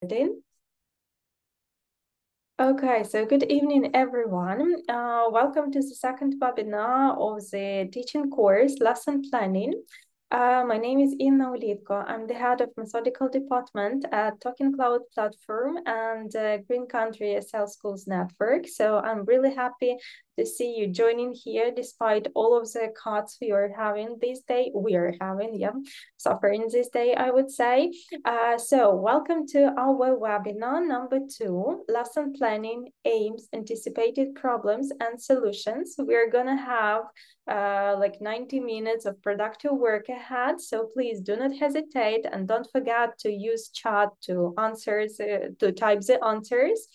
Recording. Okay, so good evening, everyone. Welcome to the second webinar of the teaching course, Lesson Planning. My name is Inna Ulitko. I'm the head of methodical department at TalkEn.Cloud platform and Green Country SL Schools Network. So I'm really happy to see you joining here despite all of the cuts we are having this day. Suffering this day, I would say. So welcome to our webinar number 2, Lesson Planning, Aims, Anticipated Problems and Solutions. We're gonna have like 90 minutes of productive work ahead. So please do not hesitate and don't forget to use chat to type the answers.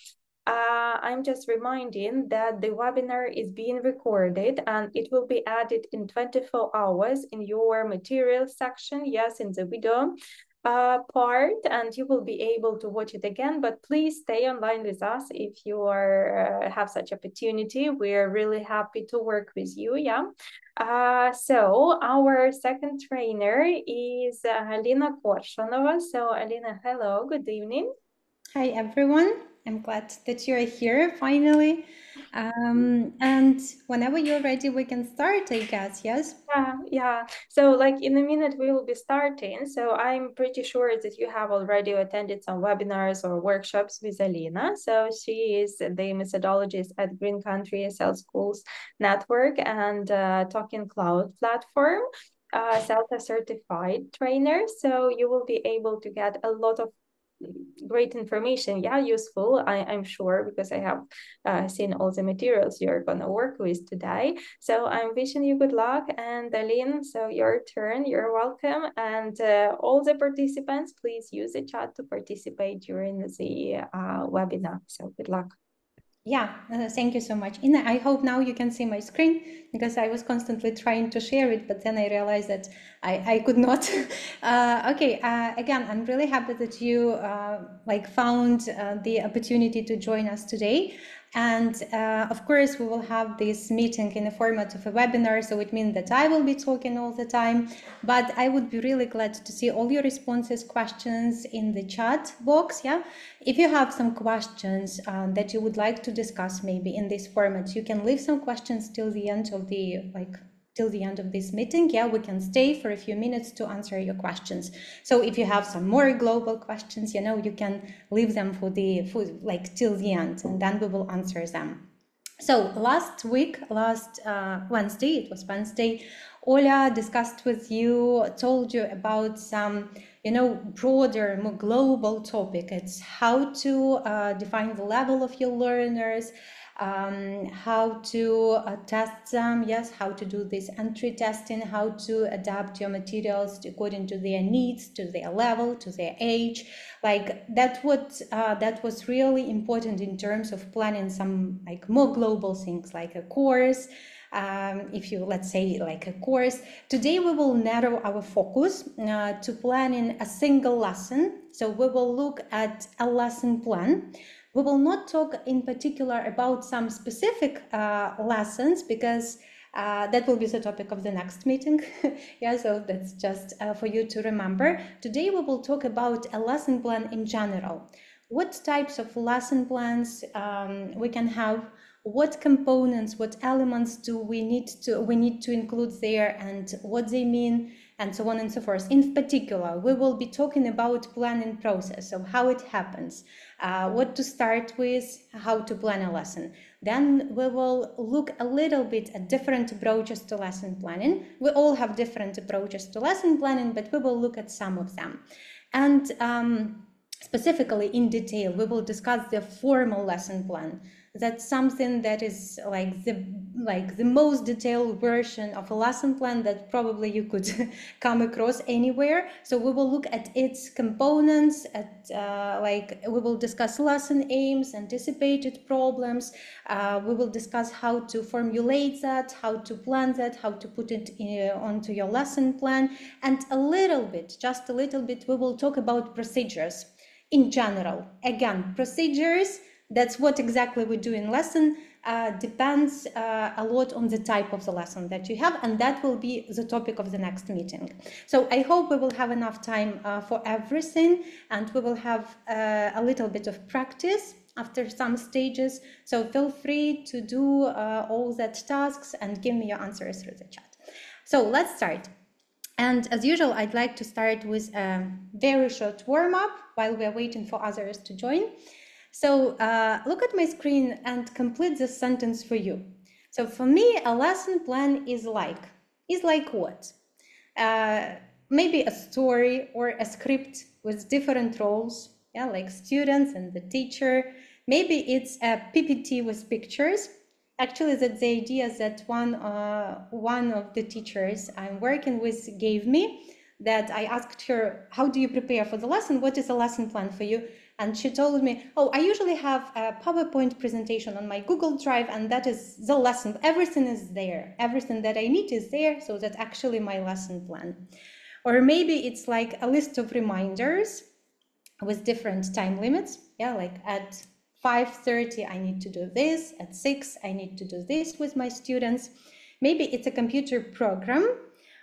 I'm just reminding that the webinar is being recorded and it will be added in 24 hours in your materials section, yes, in the video part, and you will be able to watch it again, but please stay online with us if you have such opportunity. We're really happy to work with you, yeah. So our second trainer is Alina Korshunova. So Alina, hello, good evening. Hi, everyone. I'm glad that you're here finally. And whenever you're ready, we can start, I guess, yes? Yeah. So like in a minute we will be starting. So I'm pretty sure that you have already attended some webinars or workshops with Alina. So she is the methodologist at Green Country SL Schools Network and TalkEn.Cloud platform. Certified trainer. So you will be able to get a lot of great information, yeah, useful, I'm sure, because I have seen all the materials you're gonna work with today. So I'm wishing you good luck. And Aline, so your turn, you're welcome. And all the participants, please use the chat to participate during the webinar. So good luck. Yeah, thank you so much. Ina, I hope now you can see my screen because I was constantly trying to share it, but then I realized that I could not. Again, I'm really happy that you found the opportunity to join us today. And of course, we will have this meeting in the format of a webinar, so it means that I will be talking all the time, but I would be really glad to see all your responses, questions in the chat box, yeah? If you have some questions that you would like to discuss maybe in this format, you can leave some questions till the end of this meeting. Yeah, we can stay for a few minutes to answer your questions. So if you have some more global questions, you can leave them till the end, and then we will answer them. So last Wednesday, it was Wednesday, Oля discussed with you, told you about some, broader, more global topic. It's how to define the level of your learners, how to test them, yes, how to do this entry testing, how to adapt your materials according to their needs, to their level, to their age. Like that was really important in terms of planning some more global things like a course. If you, let's say, like a course. Today we will narrow our focus to planning a single lesson. So we will look at a lesson plan. We will not talk in particular about some specific lessons because that will be the topic of the next meeting. Yeah, so that's just for you to remember. Today we will talk about a lesson plan in general. What types of lesson plans we can have, what components, what elements do we need to include there, and what they mean, and so on and so forth. In particular, we will be talking about planning process, so how it happens, what to start with, how to plan a lesson. Then we will look a little bit at different approaches to lesson planning. We all have different approaches to lesson planning, but we will look at some of them. And specifically in detail, we will discuss the formal lesson plan. That's something that is like the most detailed version of a lesson plan that probably you could come across anywhere. So we will look at its components, we will discuss lesson aims, anticipated problems. We will discuss how to formulate that, how to plan that, how to put it onto your lesson plan, and just a little bit, we will talk about procedures in general. Again, procedures, that's what exactly we do in lesson. depends a lot on the type of the lesson that you have, and that will be the topic of the next meeting. So I hope we will have enough time for everything, and we will have a little bit of practice after some stages. So feel free to do all that tasks and give me your answers through the chat. So let's start. And as usual, I'd like to start with a very short warm-up while we're waiting for others to join. So look at my screen and complete this sentence for you. So for me, a lesson plan is like what? Maybe a story or a script with different roles, yeah, like students and the teacher. Maybe it's a PPT with pictures. Actually, that's the idea that one of the teachers I'm working with gave me, that I asked her, how do you prepare for the lesson? What is a lesson plan for you? And she told me, oh, I usually have a PowerPoint presentation on my Google Drive, and that is the lesson. Everything is there. Everything that I need is there, so that's actually my lesson plan. Or maybe it's like a list of reminders with different time limits. Yeah, like at 5:30, I need to do this. At 6, I need to do this with my students. Maybe it's a computer program,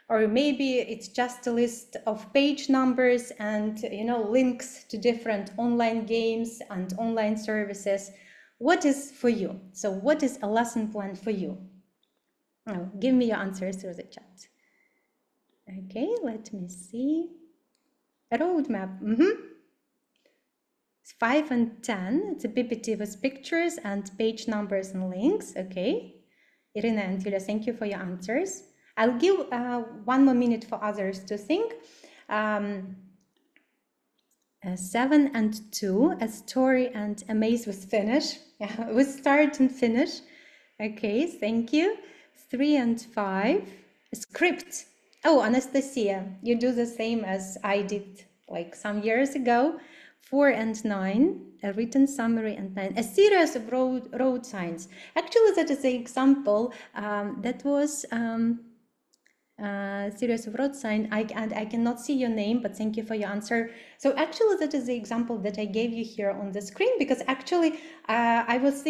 or maybe it's just a list of page numbers and links to different online games and online services. What is for you? So what is a lesson plan for you? Oh, give me your answers through the chat. Okay, let me see. A roadmap. 5 and 10. It's a PPT with pictures and page numbers and links. Okay. Irina and Yulia, thank you for your answers. I'll give 1 more minute for others to think. 7 and 2, a story and a maze with finish. Yeah, with start and finish. Okay, thank you. 3 and 5, a script. Oh, Anastasia, you do the same as I did like some years ago. 4 and 9, a written summary, and 9, a series of road signs. Actually, that is the example that was series of road sign. I cannot see your name, but thank you for your answer. So actually, that is the example that I gave you here on the screen, because actually I was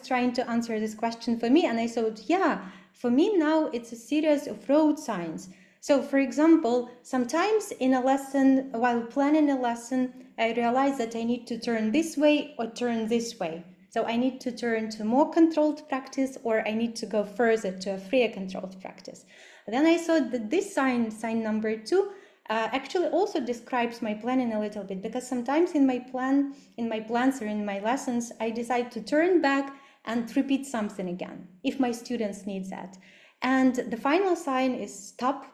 trying to answer this question for me, and I thought, yeah, for me now it's a series of road signs. So for example, sometimes in a lesson, while planning a lesson, I realize that I need to turn this way or turn this way. So I need to turn to more controlled practice, or I need to go further to a freer controlled practice. Then I thought that this sign number 2, actually also describes my planning a little bit, because sometimes in my plans or in my lessons, I decide to turn back and repeat something again, if my students need that. And the final sign is stop.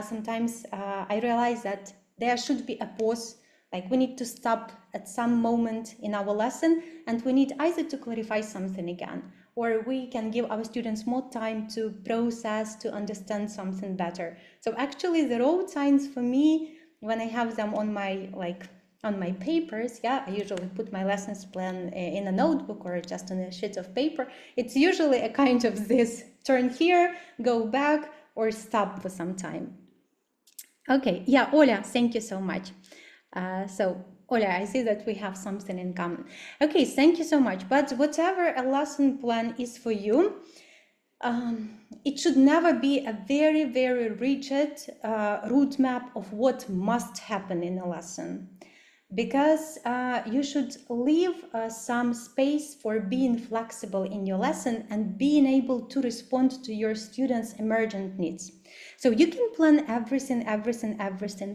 Sometimes I realize that there should be a pause, like we need to stop at some moment in our lesson, and we need either to clarify something again, or we can give our students more time to process, to understand something better. So actually the road signs for me, when I have them on my papers, yeah, I usually put my lessons plan in a notebook or just on a sheet of paper. It's usually a kind of this, turn here, go back, or stop for some time. Okay, yeah, Oля, thank you so much. So Oля, I see that we have something in common. Okay, thank you so much. But whatever a lesson plan is for you, it should never be a very, very rigid roadmap of what must happen in a lesson, because you should leave some space for being flexible in your lesson and being able to respond to your students' emergent needs. So you can plan everything,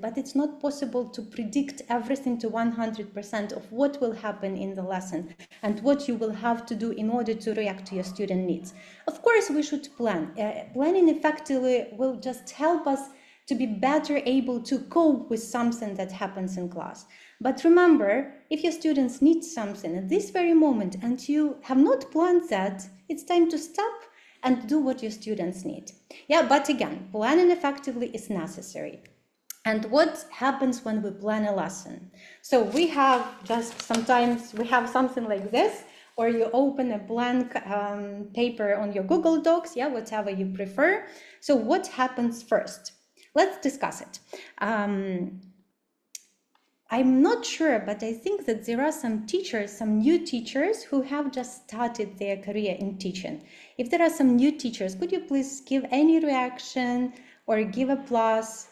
but it's not possible to predict everything to 100% of what will happen in the lesson and what you will have to do in order to react to your student needs. Of course, we should plan. Planning effectively will just help us to be better able to cope with something that happens in class. But remember, if your students need something at this very moment and you have not planned that, it's time to stop and do what your students need. Yeah, but again, planning effectively is necessary. And what happens when we plan a lesson? So we have sometimes we have something like this, or you open a blank paper on your Google Docs, yeah, whatever you prefer. So what happens first? Let's discuss it. I'm not sure, but I think that there are some teachers, some new teachers who have just started their career in teaching. If there are some new teachers, could you please give any reaction or give a plus?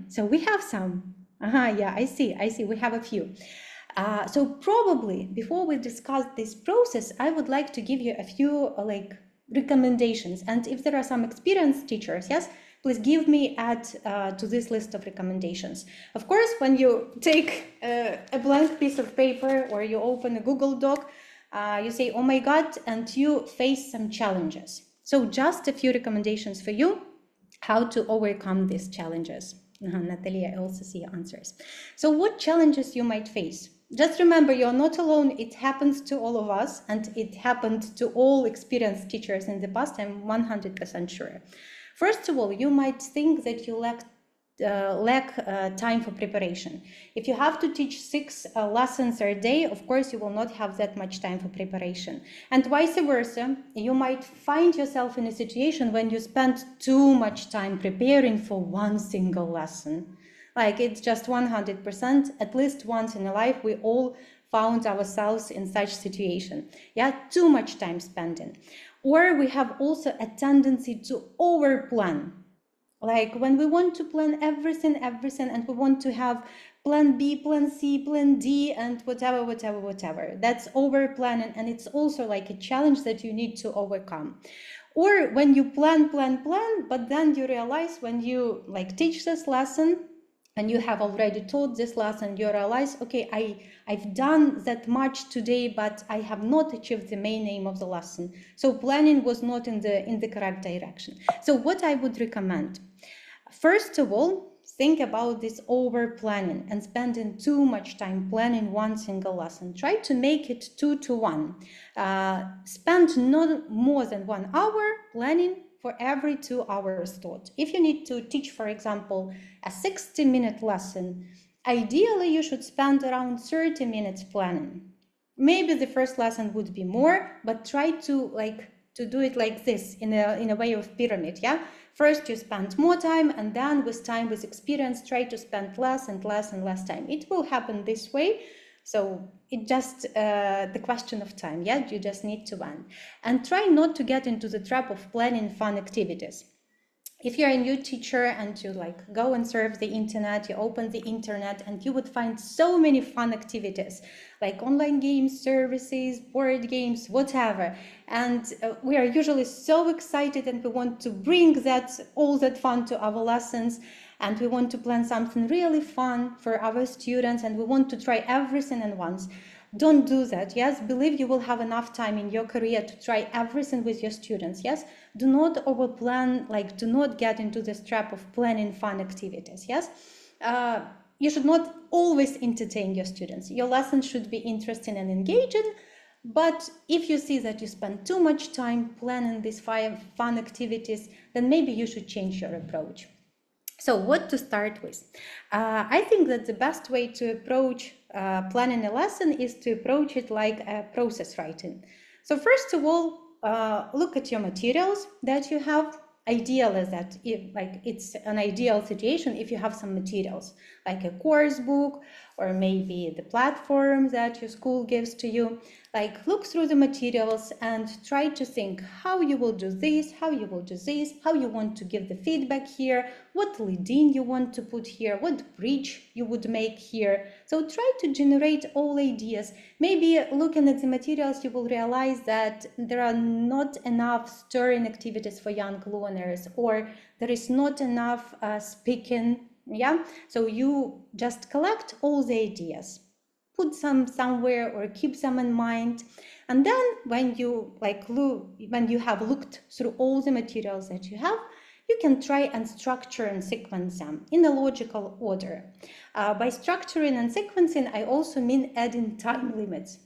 So we have some. Yeah, I see, we have a few. So probably before we discuss this process, I would like to give you a few recommendations. And if there are some experienced teachers, yes, please give me add to this list of recommendations. Of course, when you take a blank piece of paper or you open a Google Doc, you say, oh my God, and you face some challenges. So just a few recommendations for you how to overcome these challenges. Natalia, I also see answers. So what challenges you might face? Just remember, you're not alone. It happens to all of us, and it happened to all experienced teachers in the past, I'm 100% sure. First of all, you might think that you lack time for preparation. If you have to teach 6 lessons a day, of course, you will not have that much time for preparation. And vice versa, you might find yourself in a situation when you spend too much time preparing for one single lesson. Like it's just 100%, at least once in a life, we all found ourselves in such situation. Yeah, too much time spending. Or we have also a tendency to over-plan. Like when we want to plan everything, and we want to have plan B, plan C, plan D, and whatever. That's over planning, and it's also like a challenge that you need to overcome. Or when you plan, but then you realize when you teach this lesson, and you have already taught this lesson, you realize, okay, I've done that much today, but I have not achieved the main aim of the lesson. So planning was not in the correct direction. So what I would recommend, first of all, think about this over planning and spending too much time planning one single lesson. Try to make it 2 to 1. Spend not more than 1 hour planning for every 2 hours taught. If you need to teach, for example, a 60-minute lesson, ideally you should spend around 30 minutes planning. Maybe the first lesson would be more, but try to do it like this in a way of pyramid. Yeah, first you spend more time, and then with time, with experience, try to spend less and less and less time. It will happen this way. So it's just the question of time. Yeah, you just need to plan, and try not to get into the trap of planning fun activities. If you're a new teacher and you go and surf the internet, you open the internet and you would find so many fun activities like online games, services, board games, whatever. And we are usually so excited and we want to bring all that fun to our lessons, and we want to plan something really fun for our students, and we want to try everything at once. Don't do that. Yes, believe you will have enough time in your career to try everything with your students. Yes, do not overplan, do not get into this trap of planning fun activities. Yes, you should not always entertain your students. Your lessons should be interesting and engaging. But if you see that you spend too much time planning these fun activities, then maybe you should change your approach. So what to start with? I think that the best way to approach planning a lesson is to approach it like a process writing. So first of all, look at your materials that you have. Ideal is that it's an ideal situation if you have some materials like a course book or maybe the platform that your school gives to you. Look through the materials and try to think how you will do this, how you will do this, how you want to give the feedback here, what lead-in you want to put here, what bridge you would make here. So try to generate all ideas. Maybe looking at the materials, you will realize that there are not enough stirring activities for young learners, or there is not enough speaking. Yeah, so you just collect all the ideas, put some somewhere or keep some in mind, and then when you when you have looked through all the materials that you have, you can try and structure and sequence them in a logical order. By structuring and sequencing, I also mean adding time limits.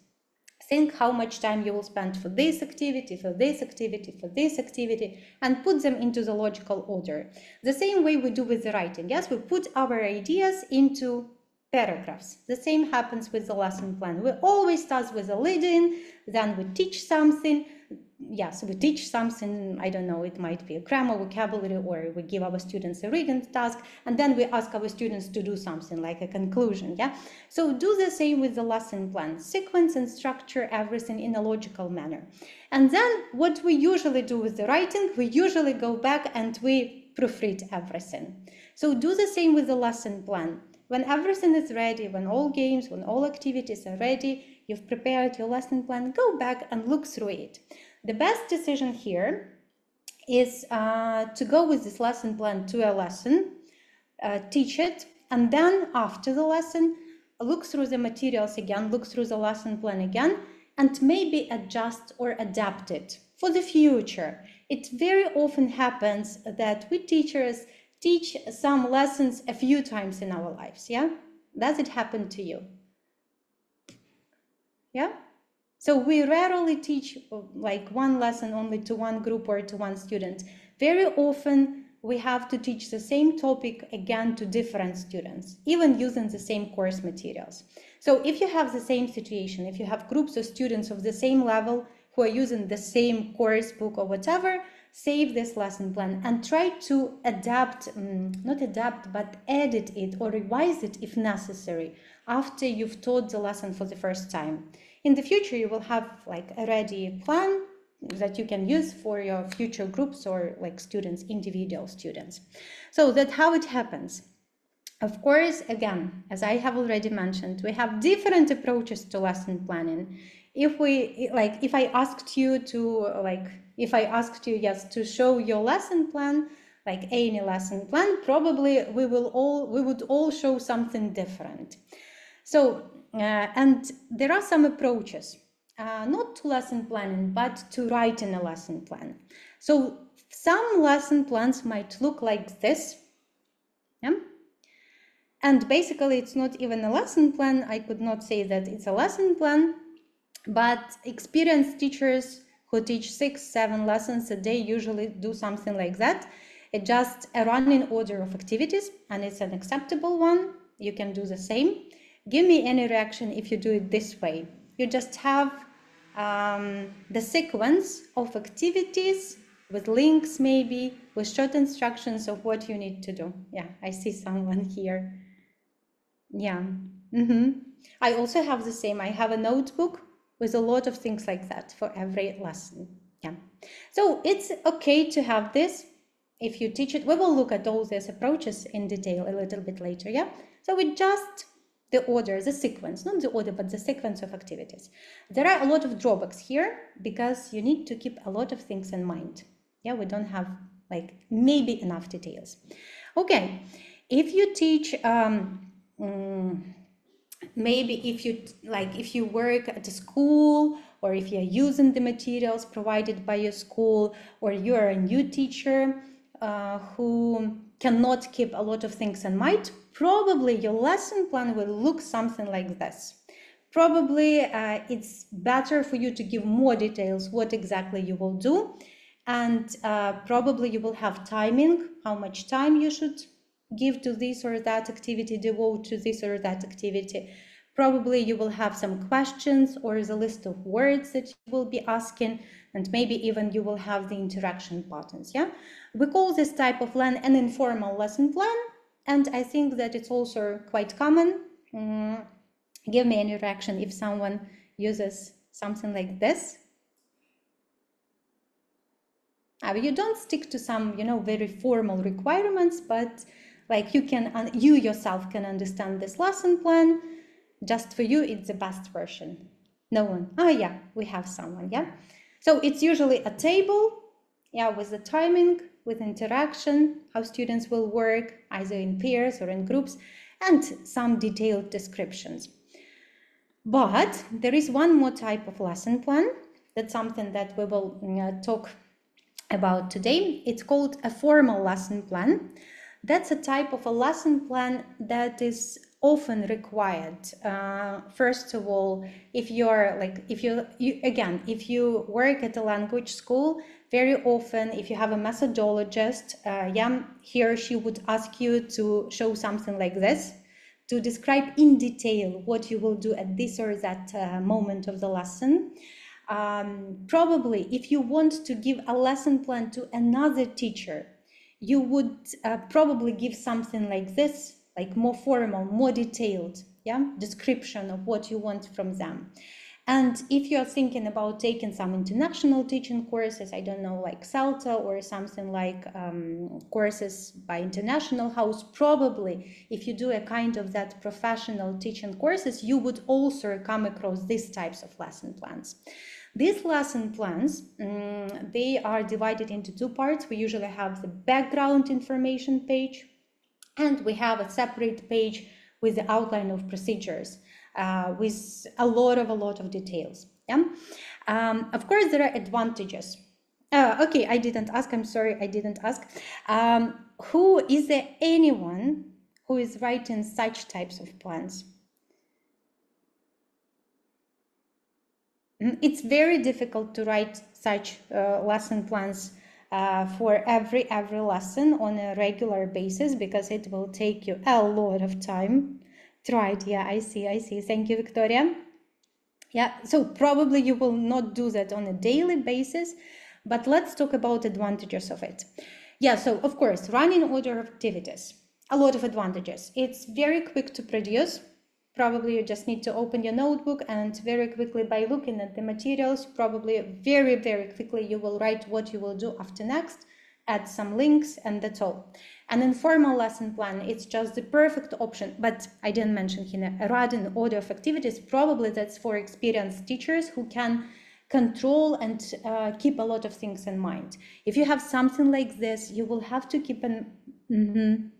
Think how much time you will spend for this activity, for this activity, for this activity, and put them into the logical order. The same way we do with the writing. Yes, we put our ideas into paragraphs. The same happens with the lesson plan. We always start with a lead-in, then we teach something, so we teach something, I don't know, it might be a grammar, vocabulary, or we give our students a reading task, and then we ask our students to do something like a conclusion, yeah? So do the same with the lesson plan, sequence and structure everything in a logical manner. And then what we usually do with the writing, we usually go back and we proofread everything. So do the same with the lesson plan. When everything is ready, when all games, when all activities are ready, you've prepared your lesson plan, go back and look through it. The best decision here is to go with this lesson plan to a lesson, teach it, and then after the lesson, look through the materials again, look through the lesson plan again, and maybe adjust or adapt it for the future. It very often happens that we teachers teach some lessons a few times in our lives, yeah? Does it happen to you? Yeah? So we rarely teach like one lesson only to one group or to one student. Very often we have to teach the same topic again to different students, even using the same course materials. So if you have the same situation, if you have groups of students of the same level who are using the same course book or whatever, save this lesson plan and try to adapt, not adapt, but edit it or revise it if necessary after you've taught the lesson for the first time. In the future, you will have like a ready plan that you can use for your future groups or like students, individual students. So that's how it happens. Of course, again, as I have already mentioned, we have different approaches to lesson planning. If I asked you yes to show your lesson plan, like any lesson plan, probably we would all show something different. So and there are some approaches, not to lesson planning, but to writing a lesson plan. So some lesson plans might look like this. Yeah? And basically, it's not even a lesson plan. I could not say that it's a lesson plan, but experienced teachers who teach 6-7 lessons a day usually do something like that. It's just a running order of activities, and it's an acceptable one. You can do the same. Give me any reaction if you do it this way. You just have the sequence of activities with links, maybe with short instructions of what you need to do. Yeah, I see someone here. Yeah. I also have the same. I have a notebook with a lot of things like that for every lesson. Yeah. So it's okay to have this if you teach it. We will look at all these approaches in detail a little bit later. Yeah. So we just the order, the sequence, not the order, but the sequence of activities. There are a lot of drawbacks here because you need to keep a lot of things in mind. Yeah, we don't have like maybe enough details. Okay, if you teach, maybe if you work at a school or if you're using the materials provided by your school or you're a new teacher who cannot keep a lot of things in mind, probably your lesson plan will look something like this. Probably it's better for you to give more details what exactly you will do, and probably you will have timing, how much time you should give to this or that activity, devote to this or that activity. Probably you will have some questions or the list of words that you will be asking, and maybe even you will have the interaction patterns. Yeah, we call this type of plan an informal lesson plan, and I think that it's also quite common. Give me any reaction if someone uses something like this. You don't stick to some, very formal requirements, but like you yourself can understand this lesson plan. Just for you, it's the best version. No one. Oh yeah, we have someone. Yeah. So it's usually a table, yeah, with the timing, with interaction, how students will work either in pairs or in groups, and some detailed descriptions. But there is one more type of lesson plan. That's something that we will talk about today. It's called a formal lesson plan. That's a type of a lesson plan that is often required. First of all, if you work at a language school, very often if you have a methodologist, he or she would ask you to show something like this, to describe in detail what you will do at this or that moment of the lesson. Probably if you want to give a lesson plan to another teacher, you would probably give something like this, like more formal, more detailed, yeah, description of what you want from them. And if you're thinking about taking some international teaching courses, I don't know, like CELTA or something like courses by International House, probably if you do a kind of that professional teaching courses, you would also come across these types of lesson plans. These lesson plans, they are divided into two parts. We usually have the background information page, and we have a separate page with the outline of procedures, with a lot of details. Yeah. Of course, there are advantages. Okay, I didn't ask. I'm sorry, I didn't ask. Who is there? Anyone who is writing such types of plans? It's very difficult to write such lesson plans for every lesson on a regular basis, because it will take you a lot of time. Right, yeah, I see. Thank you, Victoria. Yeah, so probably you will not do that on a daily basis, but let's talk about advantages of it. Yeah, so of course, running order of activities, a lot of advantages. It's very quick to produce. Probably you just need to open your notebook, and very quickly, by looking at the materials, probably very quickly you will write what you will do after next, add some links, and that's all. An informal lesson plan, it's just the perfect option, but I didn't mention here, a running order of activities, probably that's for experienced teachers who can control and keep a lot of things in mind. If you have something like this, you will have to keep an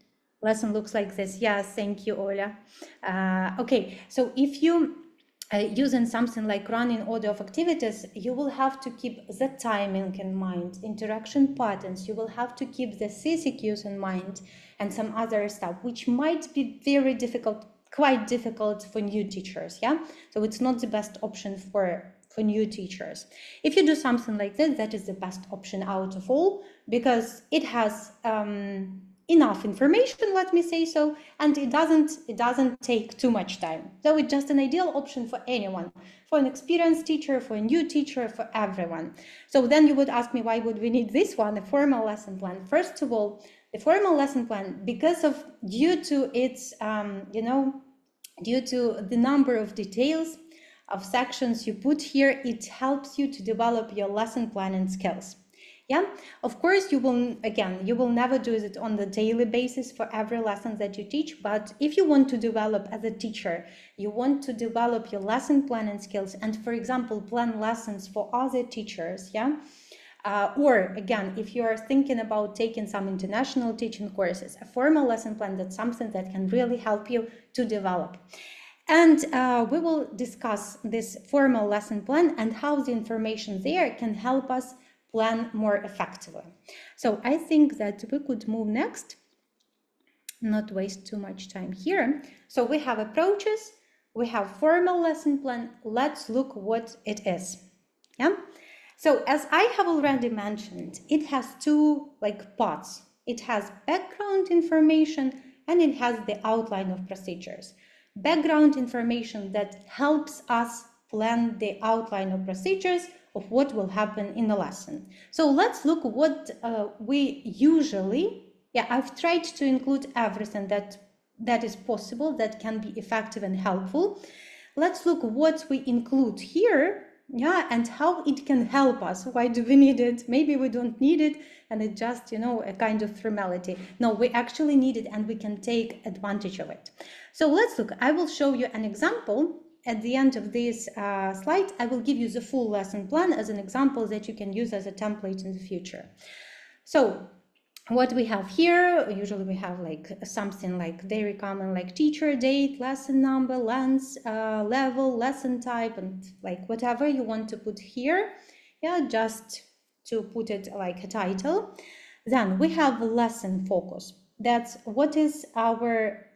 lesson looks like this. Yes, thank you, Ola. Okay, so if you using something like running order of activities, you will have to keep the timing in mind, interaction patterns, you will have to keep the CCQs in mind, and some other stuff, which might be very difficult, quite difficult for new teachers, yeah? So it's not the best option for new teachers. If you do something like this, that is the best option out of all, because it has enough information, let me say so, and it doesn't take too much time. So it's just an ideal option for anyone, for an experienced teacher, for a new teacher, for everyone. So then you would ask me, why would we need this one, a formal lesson plan? First of all, the formal lesson plan, because of due to its due to the number of details of sections you put here, it helps you to develop your lesson planning skills. Yeah, of course, you will never do it on the daily basis for every lesson that you teach, but if you want to develop as a teacher, you want to develop your lesson planning skills and, for example, plan lessons for other teachers, yeah? Or again, if you are thinking about taking some international teaching courses, a formal lesson plan, that's something that can really help you to develop. And we will discuss this formal lesson plan and how the information there can help us plan more effectively. So I think that we could move next, not waste too much time here. So we have approaches, we have formal lesson plan. Let's look what it is. Yeah. So as I have already mentioned, it has two parts. It has background information and it has the outline of procedures. Background information that helps us plan the outline of procedures of what will happen in the lesson. So let's look what we usually, I've tried to include everything that is possible, that can be effective and helpful. Let's look what we include here, and how it can help us. Why do we need it? Maybe we don't need it and it's just, a kind of formality. No, we actually need it and we can take advantage of it. So let's look. I will show you an example. At the end of this slide, I will give you the full lesson plan as an example that you can use as a template in the future. So what we have here, usually we have something very common, like teacher, date, lesson number, length, level, lesson type, and whatever you want to put here, just to put it like a title. Then we have lesson focus. That's what is our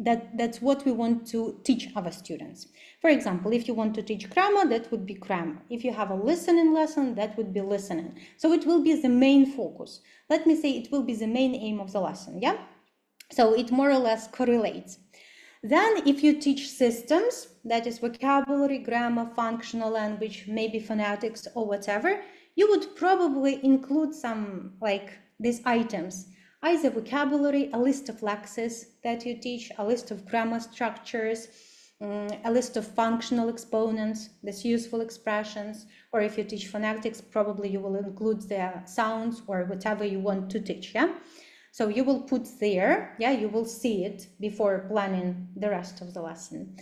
that's what we want to teach our students. For example, if you want to teach grammar, that would be grammar. If you have a listening lesson, that would be listening. So it will be the main focus. Let me say it will be the main aim of the lesson, yeah? So it more or less correlates. Then if you teach systems, that is vocabulary, grammar, functional language, maybe phonetics or whatever, you would probably include some like these items, either vocabulary, a list of lexes that you teach, a list of grammar structures, a list of functional exponents, these useful expressions, or if you teach phonetics, probably you will include the sounds or whatever you want to teach, yeah? So you will put there, yeah, you will see it before planning the rest of the lesson.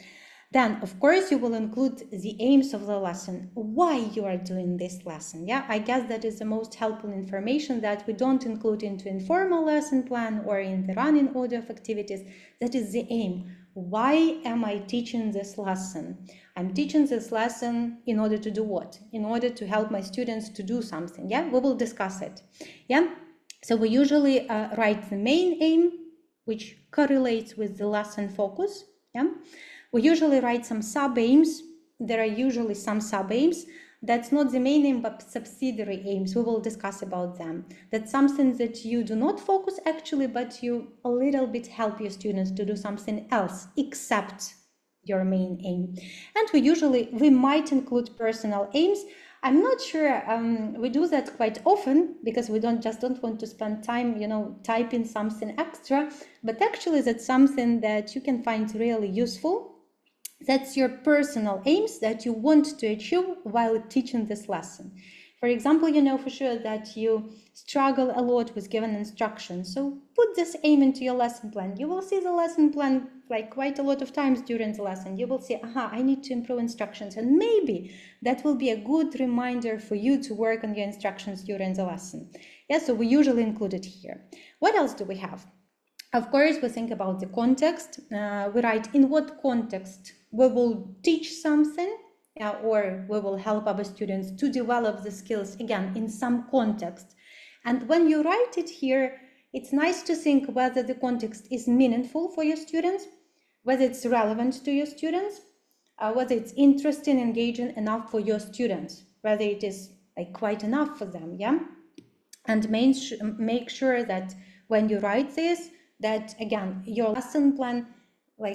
Then, of course, you will include the aims of the lesson, why you are doing this lesson. Yeah, I guess that is the most helpful information that we don't include into informal lesson plan or in the running order of activities. That is the aim. Why am I teaching this lesson? I'm teaching this lesson in order to do what? In order to help my students to do something. Yeah, we will discuss it. Yeah. So we usually write the main aim, which correlates with the lesson focus. Yeah? We usually write some sub-aims. There are usually some sub-aims. That's not the main aim, but subsidiary aims. We will discuss about them. That's something that you do not focus actually, but you a little bit help your students to do something else except your main aim. And we might include personal aims. I'm not sure we do that quite often because we don't want to spend time, typing something extra, but actually that's something that you can find really useful. That's your personal aims that you want to achieve while teaching this lesson. For example, you know for sure that you struggle a lot with given instructions. So put this aim into your lesson plan. You will see the lesson plan like quite a lot of times during the lesson. You will see, I need to improve instructions. And maybe that will be a good reminder for you to work on your instructions during the lesson. Yeah, so we usually include it here. What else do we have? Of course, we think about the context. We write in what context we will teach something, or we will help our students to develop the skills, again, in some context. And when you write it here, it's nice to think whether the context is meaningful for your students, whether it's relevant to your students, whether it's interesting, engaging enough for your students, whether it is like quite enough for them, yeah? And make sure that when you write this, that again, your lesson plan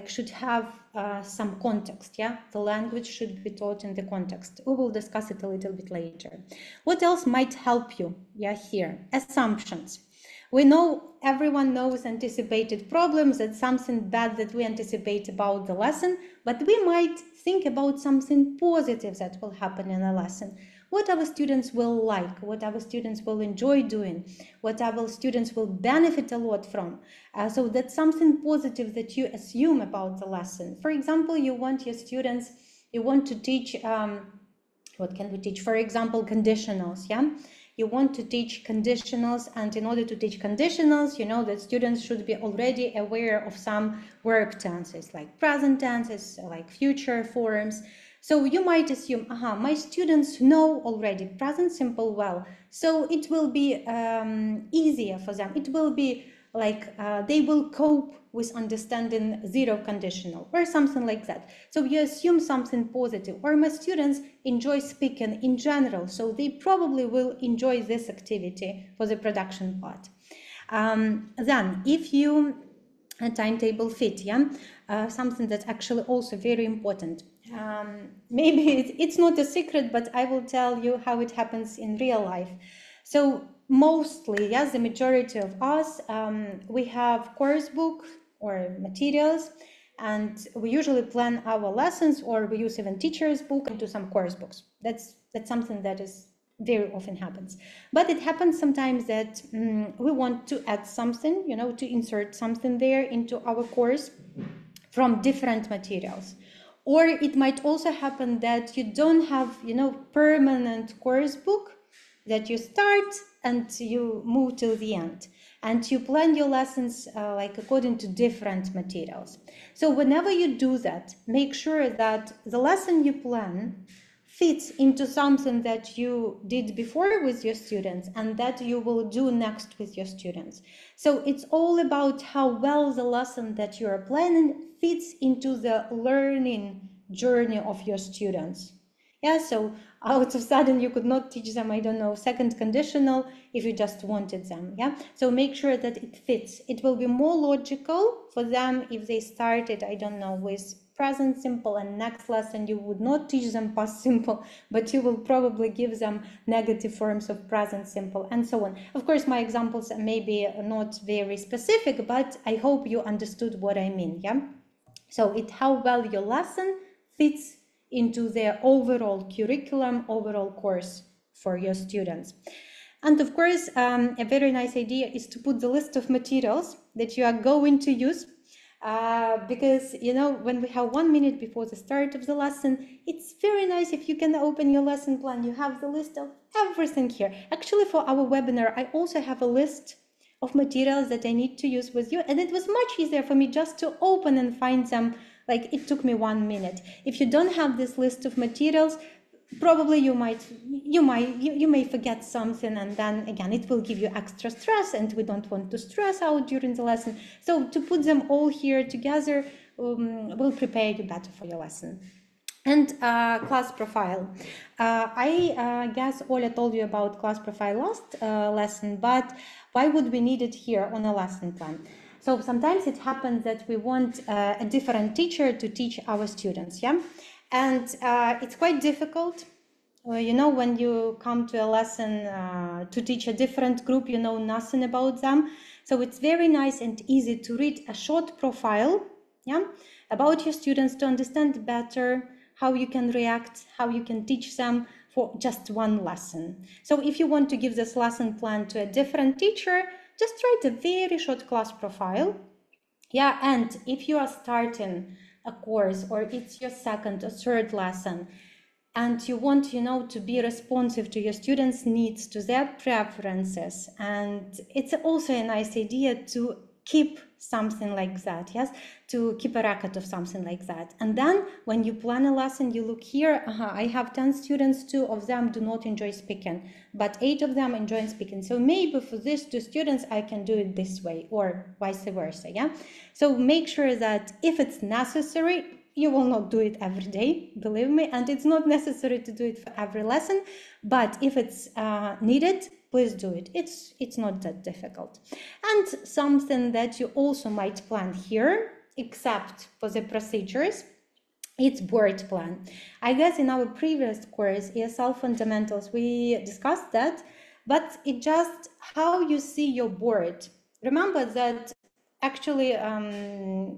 should have some context, yeah? The language should be taught in the context. We will discuss it a little bit later. What else might help you, yeah, here? Assumptions. We know everyone knows anticipated problems. That's something bad that we anticipate about the lesson, but we might think about something positive that will happen in a lesson. What our students will like, what our students will enjoy doing, what our students will benefit a lot from. So that's something positive that you assume about the lesson. For example, you want to teach, what can we teach? For example, conditionals, yeah? You want to teach conditionals, and in order to teach conditionals, you know that students should be already aware of some verb tenses, like present tenses, like future forms. So you might assume, my students know already present simple well, so it will be easier for them. It will be like they will cope with understanding zero conditional or something like that. So you assume something positive. Or my students enjoy speaking in general, so they probably will enjoy this activity for the production part. Then if you a timetable fit, yeah, something that's actually also very important. Maybe it's not a secret, but I will tell you how it happens in real life. So mostly, yes, the majority of us, we have course book or materials, and we usually plan our lessons, or we use even teacher's book into some course books. That's something that is very often happens. But it happens sometimes that we want to add something, to insert something there into our course from different materials. Or it might also happen that you don't have, permanent course book that you start and you move till the end. And you plan your lessons according to different materials. So whenever you do that, make sure that the lesson you plan fits into something that you did before with your students and that you will do next with your students. So it's all about how well the lesson that you are planning fits into the learning journey of your students. Yeah, so out of sudden you could not teach them, I don't know, second conditional if you just wanted them. Yeah, so make sure that it fits. It will be more logical for them if they started, I don't know, with present simple, and next lesson you would not teach them past simple, but you will probably give them negative forms of present simple and so on. Of course, my examples may be not very specific, but I hope you understood what I mean. Yeah, so it how well your lesson fits into their overall curriculum, overall course for your students. And of course, a very nice idea is to put the list of materials that you are going to use, because, you know, when we have 1 minute before the start of the lesson, it's very nice if you can open your lesson plan. You have the list of everything here. Actually, for our webinar, I also have a list of materials that I need to use with you, and it was much easier for me just to open and find them. Like, it took me 1 minute. If you don't have this list of materials, probably you may forget something, and then again it will give you extra stress, and we don't want to stress out during the lesson. So to put them all here together will prepare you better for your lesson. And class profile. I guess Ola told you about class profile last lesson, but why would we need it here on a lesson plan? So sometimes it happens that we want a different teacher to teach our students, yeah? And it's quite difficult. You know, when you come to a lesson to teach a different group, you know nothing about them. So it's very nice and easy to read a short profile, yeah, about your students to understand better how you can react, how you can teach them for just one lesson. So if you want to give this lesson plan to a different teacher, just write a very short class profile. Yeah, and if you are starting a course, or it's your second or third lesson, and you want, you know, to be responsive to your students' needs, to their preferences, and it's also a nice idea to keep something like that, yes, to keep a record of something like that. And then when you plan a lesson, you look here, I have 10 students, 2 of them do not enjoy speaking, but 8 of them enjoy speaking. So maybe for these 2 students, I can do it this way, or vice versa, yeah? So make sure that if it's necessary, you will not do it every day, believe me, and it's not necessary to do it for every lesson, but if it's needed, please do it. It's not that difficult. And something that you also might plan here, except for the procedures, it's board plan. I guess in our previous course, ESL Fundamentals, we discussed that, but it just how you see your board. Remember that actually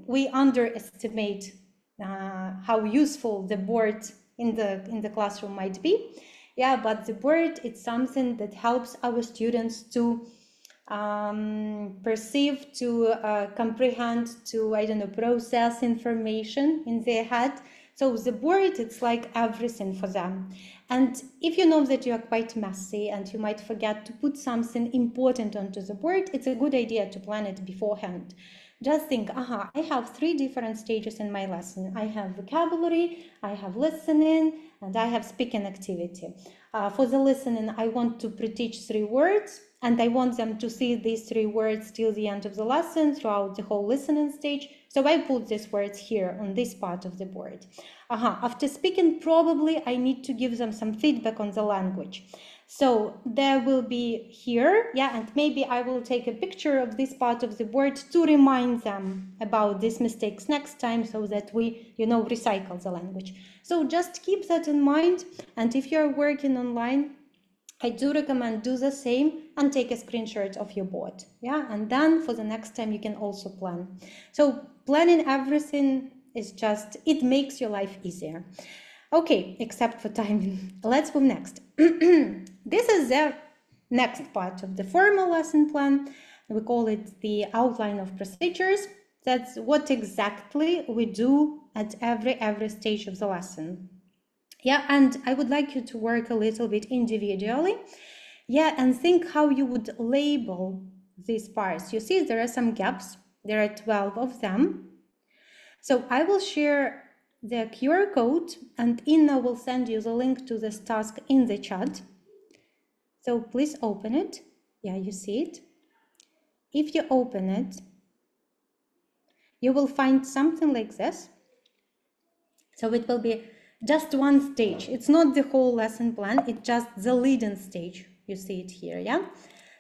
we underestimate how useful the board in the classroom might be. Yeah, but the board, it's something that helps our students to perceive, to comprehend, to, I don't know, process information in their head. So the board, it's like everything for them. And if you know that you are quite messy and you might forget to put something important onto the board, it's a good idea to plan it beforehand. Just think, I have 3 different stages in my lesson. I have vocabulary, I have listening, and I have speaking activity. For the listening, I want to pre-teach 3 words, and I want them to see these 3 words till the end of the lesson throughout the whole listening stage. So I put these words here on this part of the board. After speaking, probably I need to give them some feedback on the language. So there will be here, yeah, and maybe I will take a picture of this part of the board to remind them about these mistakes next time, so that we, you know, recycle the language. So just keep that in mind. And if you're working online, I do recommend do the same and take a screenshot of your board. Yeah, and then for the next time you can also plan. So planning everything is just, it makes your life easier. Okay, except for timing. Let's move next. This is the next part of the formal lesson plan. We call it the outline of procedures. That's what exactly we do at every stage of the lesson. Yeah, and I would like you to work a little bit individually. Yeah, and think how you would label these parts. You see, there are some gaps. There are 12 of them. So I will share the QR code, and Inna will send you the link to this task in the chat. So please open it. Yeah, you see it. If you open it, you will find something like this. So it will be just one stage. It's not the whole lesson plan, it's just the leading stage. You see it here, yeah?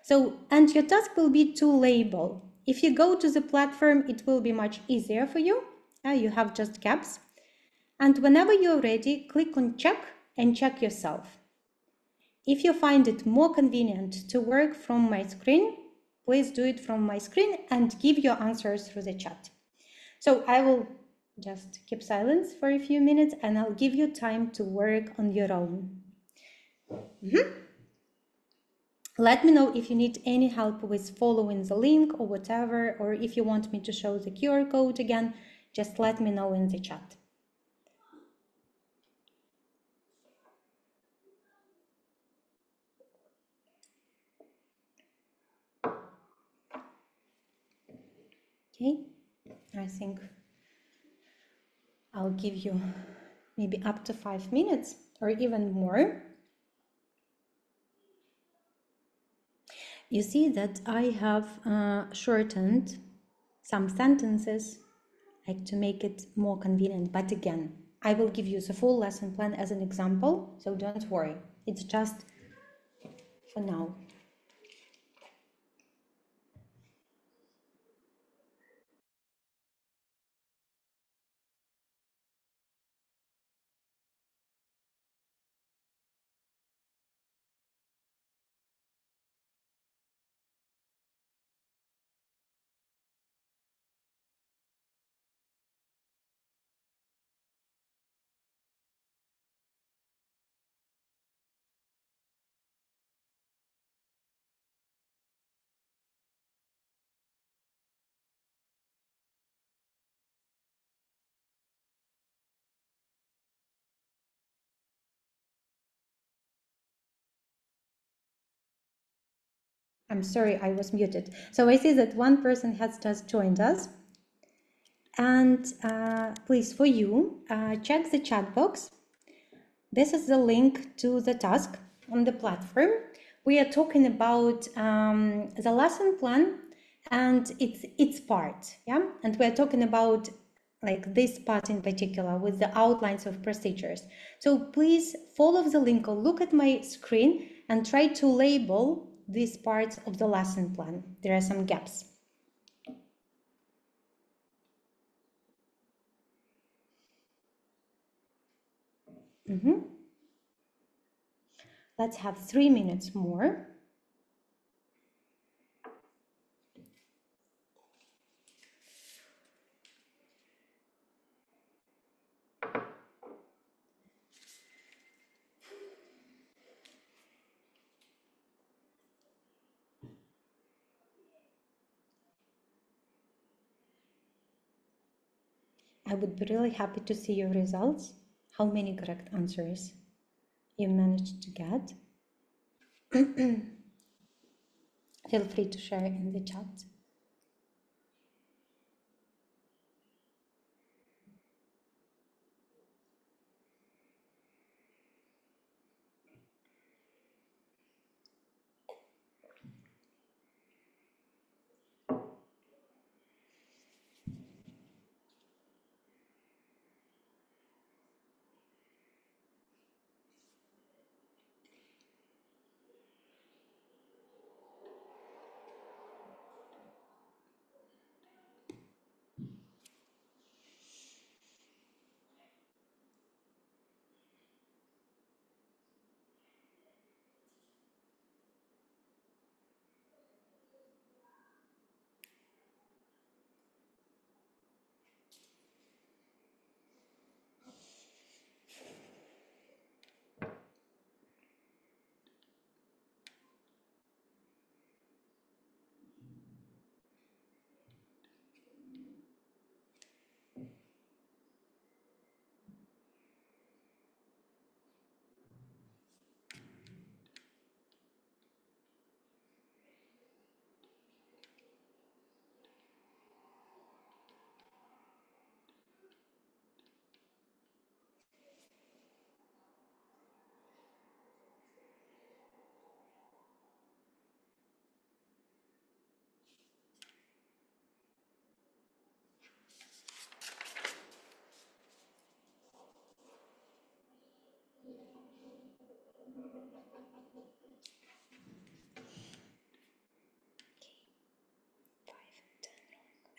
So, and your task will be to label. If you go to the platform, it will be much easier for you. You have just gaps. And whenever you're ready, click on check and check yourself. If you find it more convenient to work from my screen, please do it from my screen and give your answers through the chat. So I will just keep silence for a few minutes and I'll give you time to work on your own. Let me know if you need any help with following the link or whatever, or if you want me to show the QR code again, just let me know in the chat. Okay, I think I'll give you maybe up to 5 minutes or even more. You see that I have shortened some sentences like to make it more convenient, but again, I will give you the full lesson plan as an example, so don't worry, it's just for now. I'm sorry, I was muted. So I see that one person has just joined us. And please, for you, check the chat box. This is the link to the task on the platform. We are talking about the lesson plan and its part, yeah? And we're talking about like this part in particular with the outlines of procedures. So please follow the link or look at my screen and try to label these parts of the lesson plan. There are some gaps. Let's have 3 minutes more. I would be really happy to see your results. How many correct answers you managed to get? Feel free to share in the chat.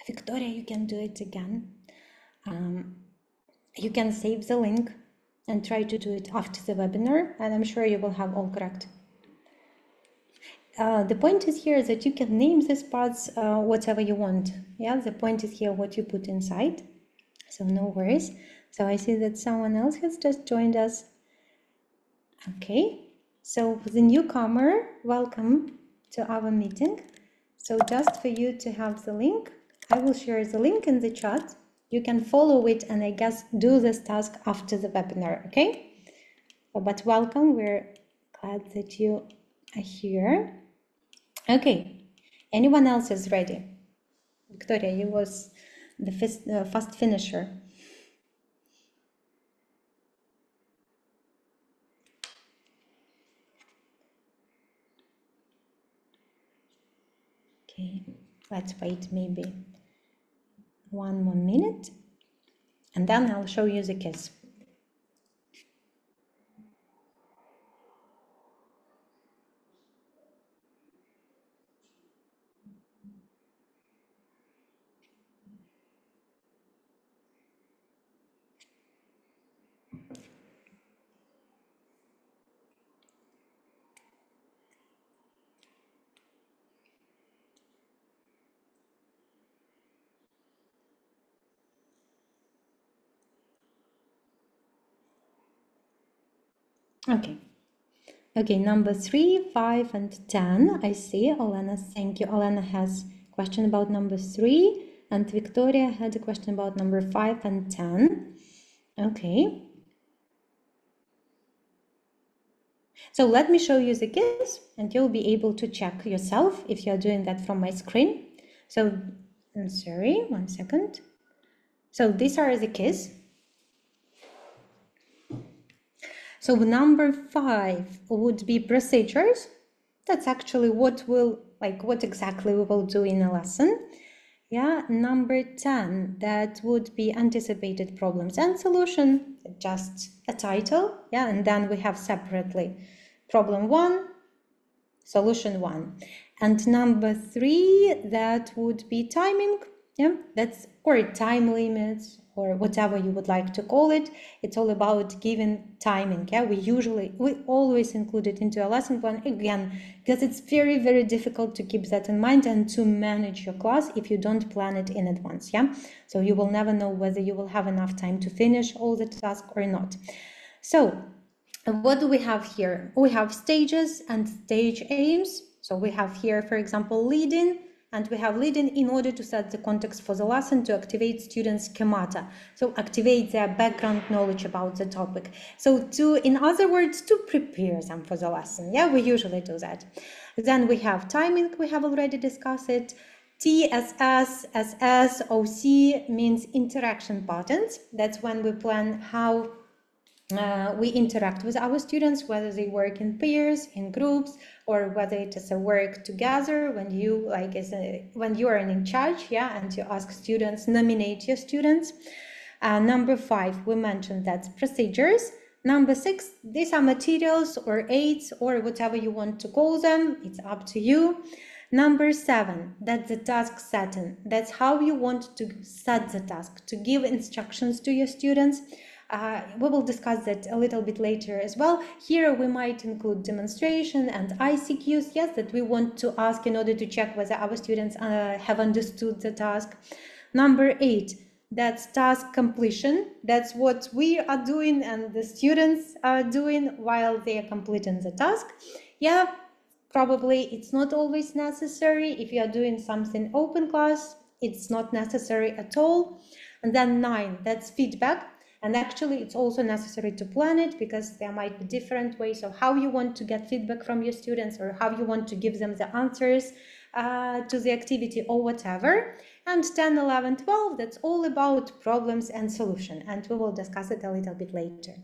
Victoria, you can do it again. You can save the link and try to do it after the webinar, and I'm sure you will have all correct. The point is here that you can name these parts whatever you want. Yeah, the point is here what you put inside. So no worries. So I see that someone else has just joined us. Okay, so the newcomer, welcome to our meeting. So just for you to have the link, I will share the link in the chat. You can follow it and I guess do this task after the webinar, okay? But welcome, we're glad that you are here. Okay, anyone else is ready? Victoria, you was the fast finisher. Okay, let's wait maybe 1 more minute and then I'll show you the kiss. Okay. Okay, number 3, 5, and 10. I see. Olena, thank you. Olena has a question about number 3, and Victoria had a question about number 5 and 10. Okay. So let me show you the keys, and you'll be able to check yourself if you're doing that from my screen. So, I'm sorry, 1 second. So these are the keys. So number 5 would be procedures. That's actually what exactly we will do in a lesson. Yeah, number 10, that would be anticipated problems and solution, just a title. Yeah, and then we have separately problem 1, solution 1. And number 3, that would be timing. Yeah, that's or time limits or whatever you would like to call it. It's all about giving timing. Yeah, we always include it into a lesson plan again because it's very, very difficult to keep that in mind and to manage your class if you don't plan it in advance. Yeah, so you will never know whether you will have enough time to finish all the tasks or not. So what do we have here? We have stages and stage aims. So we have here, for example, leading, and we have leading in order to set the context for the lesson to activate students' schemata. So activate their background knowledge about the topic. So in other words, to prepare them for the lesson. Yeah, we usually do that. Then we have timing, we have already discussed it. TSS, SS, OC means interaction patterns. That's when we plan how we interact with our students, whether they work in pairs, in groups, or whether it is a work together when you when you are in charge, yeah, and you ask students, nominate your students. Number 5, we mentioned that's procedures. Number 6, these are materials or aids or whatever you want to call them. It's up to you. Number 7, that's the task setting. That's how you want to set the task, to give instructions to your students. We will discuss that a little bit later as well. Here we might include demonstration and ICQs, yes, that we want to ask in order to check whether our students have understood the task. Number 8, that's task completion. That's what we are doing and the students are doing while they are completing the task. Yeah, probably it's not always necessary. If you are doing something open class, it's not necessary at all. And then 9, that's feedback. And actually, it's also necessary to plan it because there might be different ways of how you want to get feedback from your students or how you want to give them the answers to the activity or whatever. And 10, 11, 12, that's all about problems and solution. And we will discuss it a little bit later.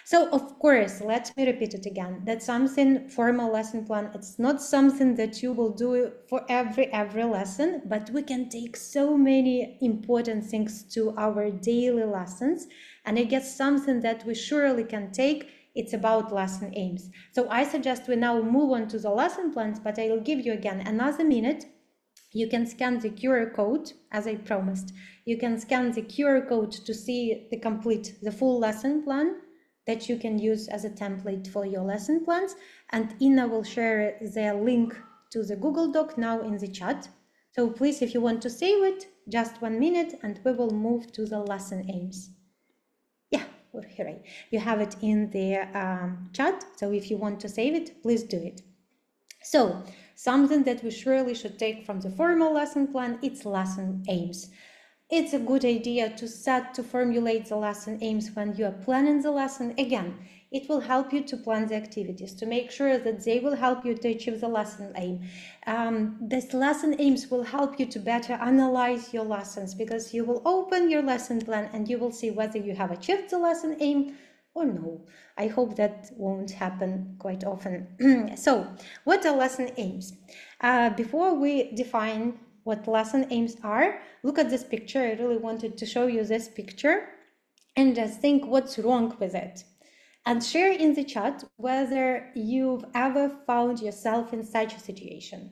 So, of course, let me repeat it again. That's something formal lesson plan. It's not something that you will do for every lesson, but we can take so many important things to our daily lessons. And I guess something that we surely can take, it's about lesson aims. So I suggest we now move on to the lesson plans, but I will give you again another minute. You can scan the QR code, as I promised. You can scan the QR code to see the full lesson plan that you can use as a template for your lesson plans. And Inna will share the link to the Google Doc now in the chat. So please, if you want to save it, just 1 minute and we will move to the lesson aims. Yeah, here you have it in the chat. So if you want to save it, please do it. So something that we surely should take from the formal lesson plan, it's lesson aims. It's a good idea to formulate the lesson aims when you are planning the lesson. Again, it will help you to plan the activities, to make sure that they will help you to achieve the lesson aim. These lesson aims will help you to better analyze your lessons, because you will open your lesson plan and you will see whether you have achieved the lesson aim or no. I hope that won't happen quite often. So, what are lesson aims? Before we define what lesson aims are, look at this picture. I really wanted to show you this picture and just think what's wrong with it. And share in the chat whether you've ever found yourself in such a situation.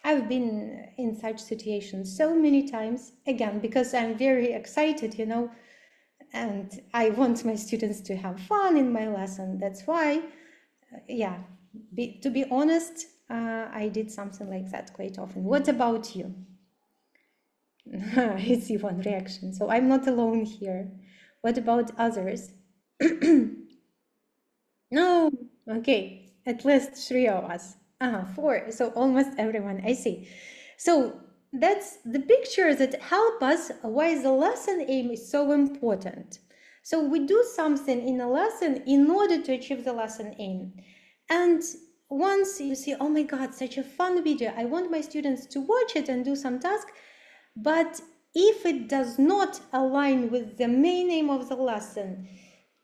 I've been in such situations so many times, again, because I'm very excited, you know, and I want my students to have fun in my lesson. That's why, yeah, to be honest, I did something like that quite often. What about you? I see one reaction. So I'm not alone here. What about others? No, okay, at least 3 of us. 4, so almost everyone, I see. So that's the picture that help us why the lesson aim is so important. So we do something in a lesson in order to achieve the lesson aim. And once you see, oh my God, such a fun video, I want my students to watch it and do some task. But if it does not align with the main aim of the lesson,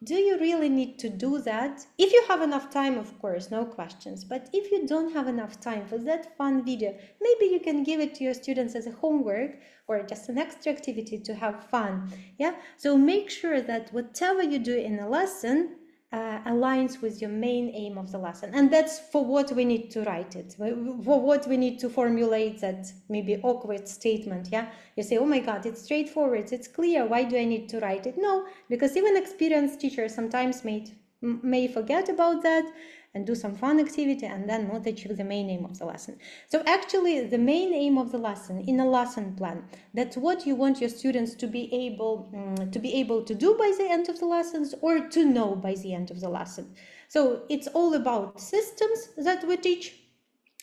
do you really need to do that? If you have enough time, of course, no questions. But if you don't have enough time for that fun video, maybe you can give it to your students as a homework or just an extra activity to have fun. Yeah. So make sure that whatever you do in a lesson aligns with your main aim of the lesson. And that's for what we need to write it, for what we need to formulate that maybe awkward statement. Yeah, you say, oh my God, it's straightforward, it's clear, why do I need to write it? No, because even experienced teachers sometimes may forget about that and do some fun activity and then not achieve the main aim of the lesson. So actually the main aim of the lesson in a lesson plan, that's what you want your students to be able to do by the end of the lessons or to know by the end of the lesson. So it's all about systems that we teach,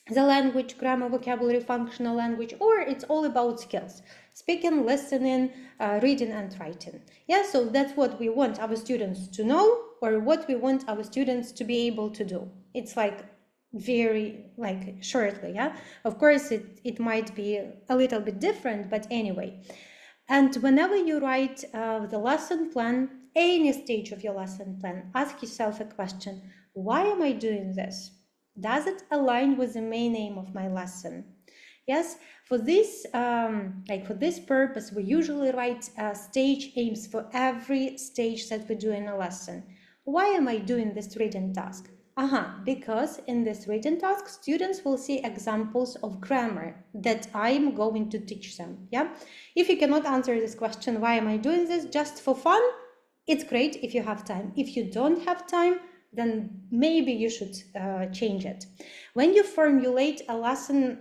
the language, grammar, vocabulary, functional language, or it's all about skills, speaking, listening, reading and writing. Yeah, so that's what we want our students to know or what we want our students to be able to do. It's like very shortly, yeah. Of course, it might be a little bit different, but anyway. And whenever you write the lesson plan, any stage of your lesson plan, ask yourself a question: why am I doing this? Does it align with the main aim of my lesson? Yes, for this for this purpose, we usually write stage aims for every stage that we do in a lesson. Why am I doing this written task? Because in this written task, students will see examples of grammar that I'm going to teach them. Yeah. If you cannot answer this question, why am I doing this just for fun? It's great if you have time. If you don't have time, then maybe you should change it. When you formulate a lesson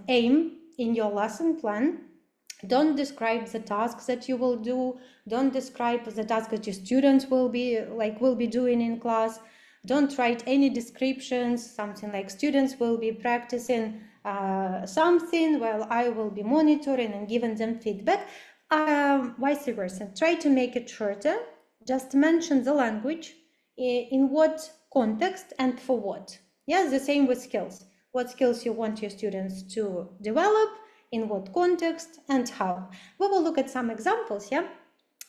aim in your lesson plan, don't describe the tasks that you will do. Don't describe the tasks that your students will be doing in class. Don't write any descriptions, something like students will be practicing something while I will be monitoring and giving them feedback. Vice versa. Try to make it shorter. Just mention the language, in what context and for what. Yes, the same with skills. What skills you want your students to develop, in what context and how. We will look at some examples, yeah?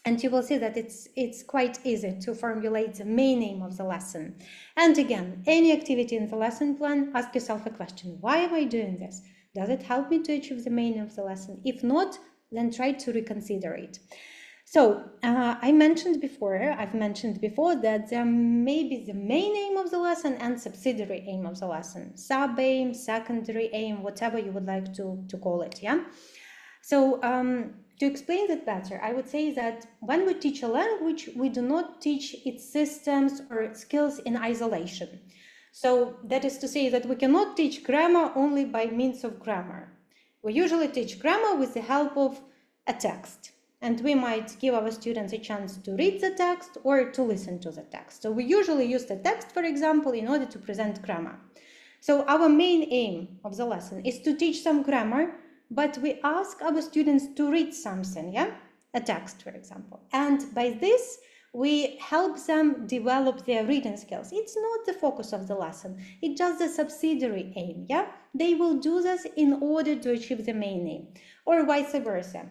And you will see that it's quite easy to formulate the main aim of the lesson. And again, any activity in the lesson plan, ask yourself a question: why am I doing this? Does it help me to achieve the main aim of the lesson? If not, then try to reconsider it. So I've mentioned before that there may be the main aim of the lesson and subsidiary aim of the lesson, sub-aim, secondary aim, whatever you would like to call it, yeah? So to explain that better, I would say that when we teach a language, we do not teach its systems or skills in isolation. So that is to say that we cannot teach grammar only by means of grammar. We usually teach grammar with the help of a text. And we might give our students a chance to read the text or to listen to the text. So we usually use the text, for example, in order to present grammar. So our main aim of the lesson is to teach some grammar, but we ask our students to read something, yeah? A text, for example. And by this, we help them develop their reading skills. It's not the focus of the lesson. It's just the subsidiary aim, yeah? They will do this in order to achieve the main aim, or vice versa.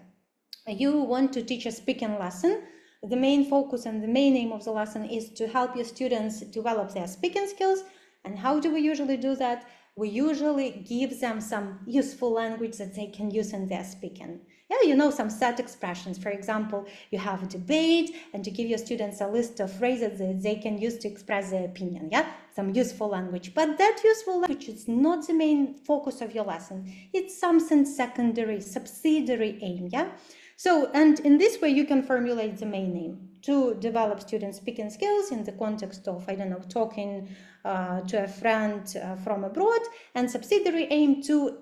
You want to teach a speaking lesson. The main focus and the main aim of the lesson is to help your students develop their speaking skills. And how do we usually do that? We usually give them some useful language that they can use in their speaking. Yeah, you know, some set expressions. For example, you have a debate and you give your students a list of phrases that they can use to express their opinion. Yeah, some useful language. But that useful language is not the main focus of your lesson. It's something secondary, subsidiary aim. Yeah. So, and in this way, you can formulate the main aim to develop student speaking skills in the context of, I don't know, talking to a friend from abroad, and subsidiary aim to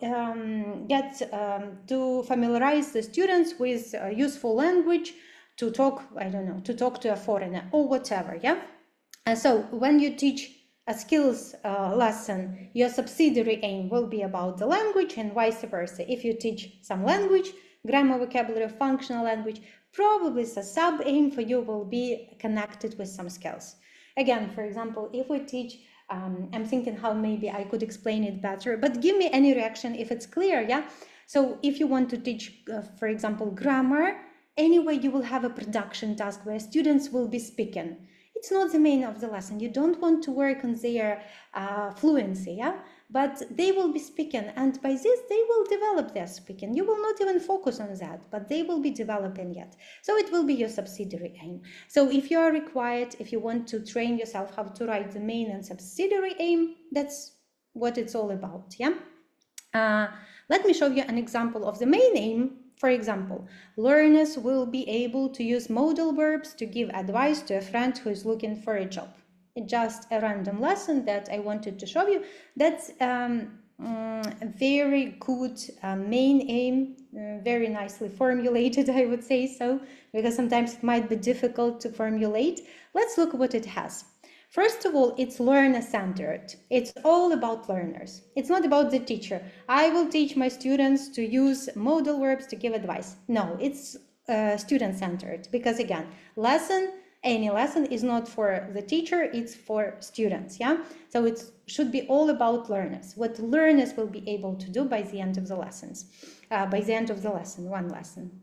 to familiarize the students with useful language to talk, I don't know, to talk to a foreigner or whatever, yeah? And so when you teach a skills lesson, your subsidiary aim will be about the language and vice versa. If you teach some language, grammar, vocabulary, functional language, probably the sub-aim for you will be connected with some skills. Again, for example, if we teach, I'm thinking how maybe I could explain it better, but give me any reaction if it's clear, yeah? So if you want to teach, for example, grammar, anyway, you will have a production task where students will be speaking. It's not the main of the lesson. You don't want to work on their fluency, yeah? But they will be speaking, and by this they will develop their speaking. You will not even focus on that, but they will be developing yet. So it will be your subsidiary aim. So if you are required, if you want to train yourself how to write the main and subsidiary aim, that's what it's all about, yeah? Let me show you an example of the main aim. For example, learners will be able to use modal verbs to give advice to a friend who is looking for a job. It's just a random lesson that I wanted to show you. That's a very good main aim, very nicely formulated, I would say so, because sometimes it might be difficult to formulate. Let's look what it has. First of all, it's learner-centered. It's all about learners. It's not about the teacher. I will teach my students to use modal verbs to give advice. No, it's student-centered, because again, any lesson is not for the teacher, it's for students, yeah? So it should be all about learners, what learners will be able to do by the end of the lessons, by the end of the lesson, one lesson.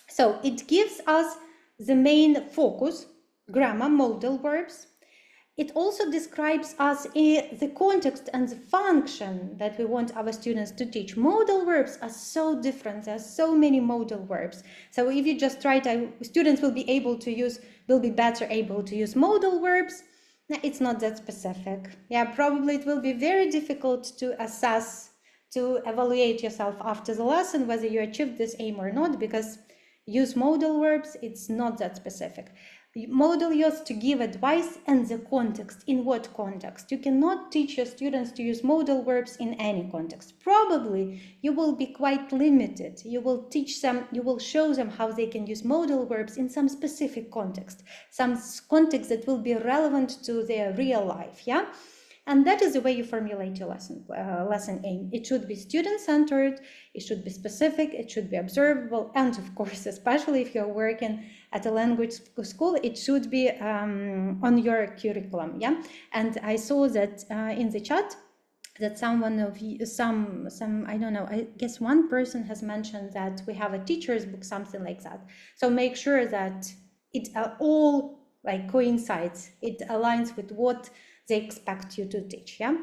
So it gives us the main focus, grammar, modal verbs. It also describes us in the context and the function that we want our students to teach. Modal verbs are so different. There are so many modal verbs. So if you just try to, students will be better able to use modal verbs. It's not that specific. Yeah, probably it will be very difficult to assess, to evaluate yourself after the lesson, whether you achieved this aim or not, because use modal verbs, it's not that specific. Modal used to give advice and the context. In what context? You cannot teach your students to use modal verbs in any context. Probably you will be quite limited. You will teach them, you will show them how they can use modal verbs in some specific context, some context that will be relevant to their real life, yeah? And that is the way you formulate your lesson aim. It should be student-centered, it should be specific, it should be observable, and of course, especially if you're working at a language school, it should be on your curriculum, yeah? And I saw that in the chat that someone of you, I don't know, I guess one person has mentioned that we have a teacher's book, something like that. So make sure that it all like coincides, it aligns with what they expect you to teach, yeah?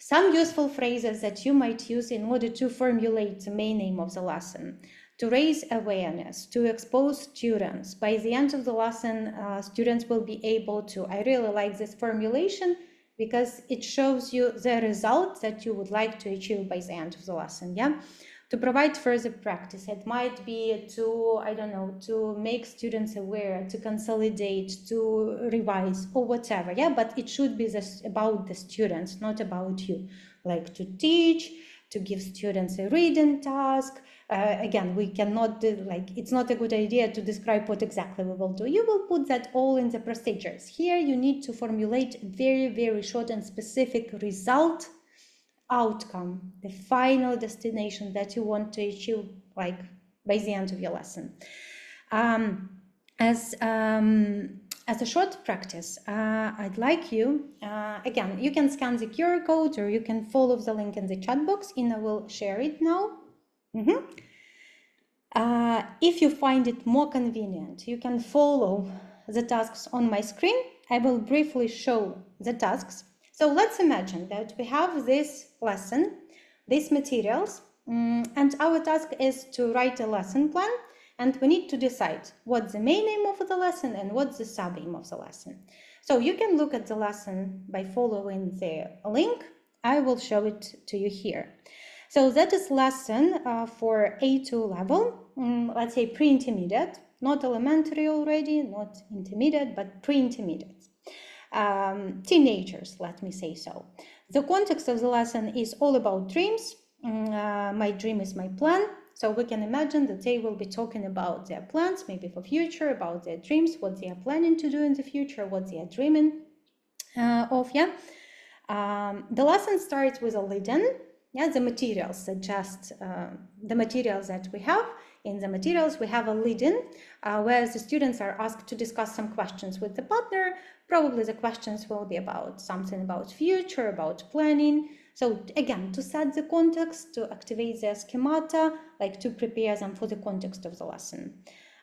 Some useful phrases that you might use in order to formulate the main aim of the lesson. to raise awareness, to expose students. By the end of the lesson, students will be able to, I really like this formulation because it shows you the result that you would like to achieve by the end of the lesson, yeah? To provide further practice, it might be to, I don't know, to make students aware, to consolidate, to revise, or whatever, yeah? But it should be this about the students, not about you. Like to teach, to give students a reading task. Again, we cannot do, like, it's not a good idea to describe what exactly we will do. You will put that all in the procedures. Here you need to formulate very, very short and specific result, outcome, the final destination that you want to achieve, like by the end of your lesson. As a short practice, I'd like you, again, you can scan the QR code or you can follow the link in the chat box. Ina will share it now. If you find it more convenient, you can follow the tasks on my screen. I will briefly show the tasks. So let's imagine that we have this lesson, these materials, and our task is to write a lesson plan, and we need to decide what's the main aim of the lesson and what's the sub-aim of the lesson. So you can look at the lesson by following the link. I will show it to you here. So that is lesson for A2 level, let's say pre-intermediate, not elementary already, not intermediate, but pre-intermediate. Teenagers, let me say so. The context of the lesson is all about dreams. My dream is my plan. So we can imagine that they will be talking about their plans, maybe for future, about their dreams, what they are planning to do in the future, what they are dreaming of, yeah. The lesson starts with a lead-in. Yeah, the materials suggest the materials that we have. In the materials, we have a lead-in where the students are asked to discuss some questions with the partner. Probably the questions will be about something about future, about planning. So again, to set the context, to activate their schemata, like to prepare them for the context of the lesson.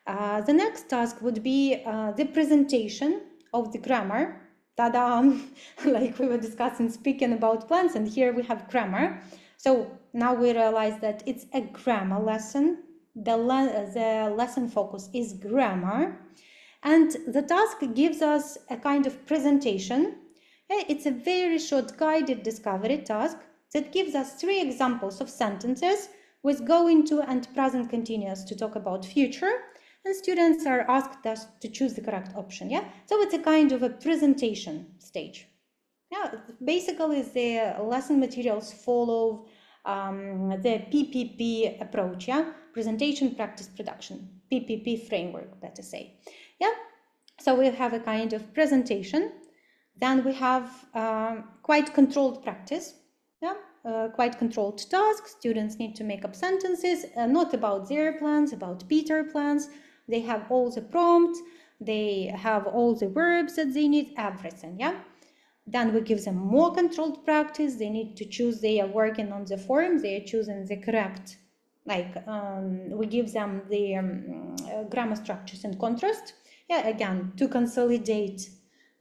The next task would be the presentation of the grammar. Ta-da! Like we were discussing, speaking about plans, and here we have grammar. So now we realize that it's a grammar lesson. The lesson focus is grammar. And the task gives us a kind of presentation. It's a very short guided discovery task that gives us 3 examples of sentences with going to and present continuous to talk about future. And students are asked us to choose the correct option, yeah? So it's a kind of a presentation stage. Yeah, basically the lesson materials follow the PPP approach, yeah? Presentation, practice, production. PPP framework, better say. Yeah, so we have a kind of presentation. Then we have quite controlled practice. Yeah, quite controlled tasks. Students need to make up sentences, not about their plans, about Peter plans. They have all the prompts, they have all the verbs that they need, everything, yeah? Then we give them more controlled practice. They need to choose, they are working on the form, they are choosing the correct, like we give them the grammar structures and contrast. Yeah, again, to consolidate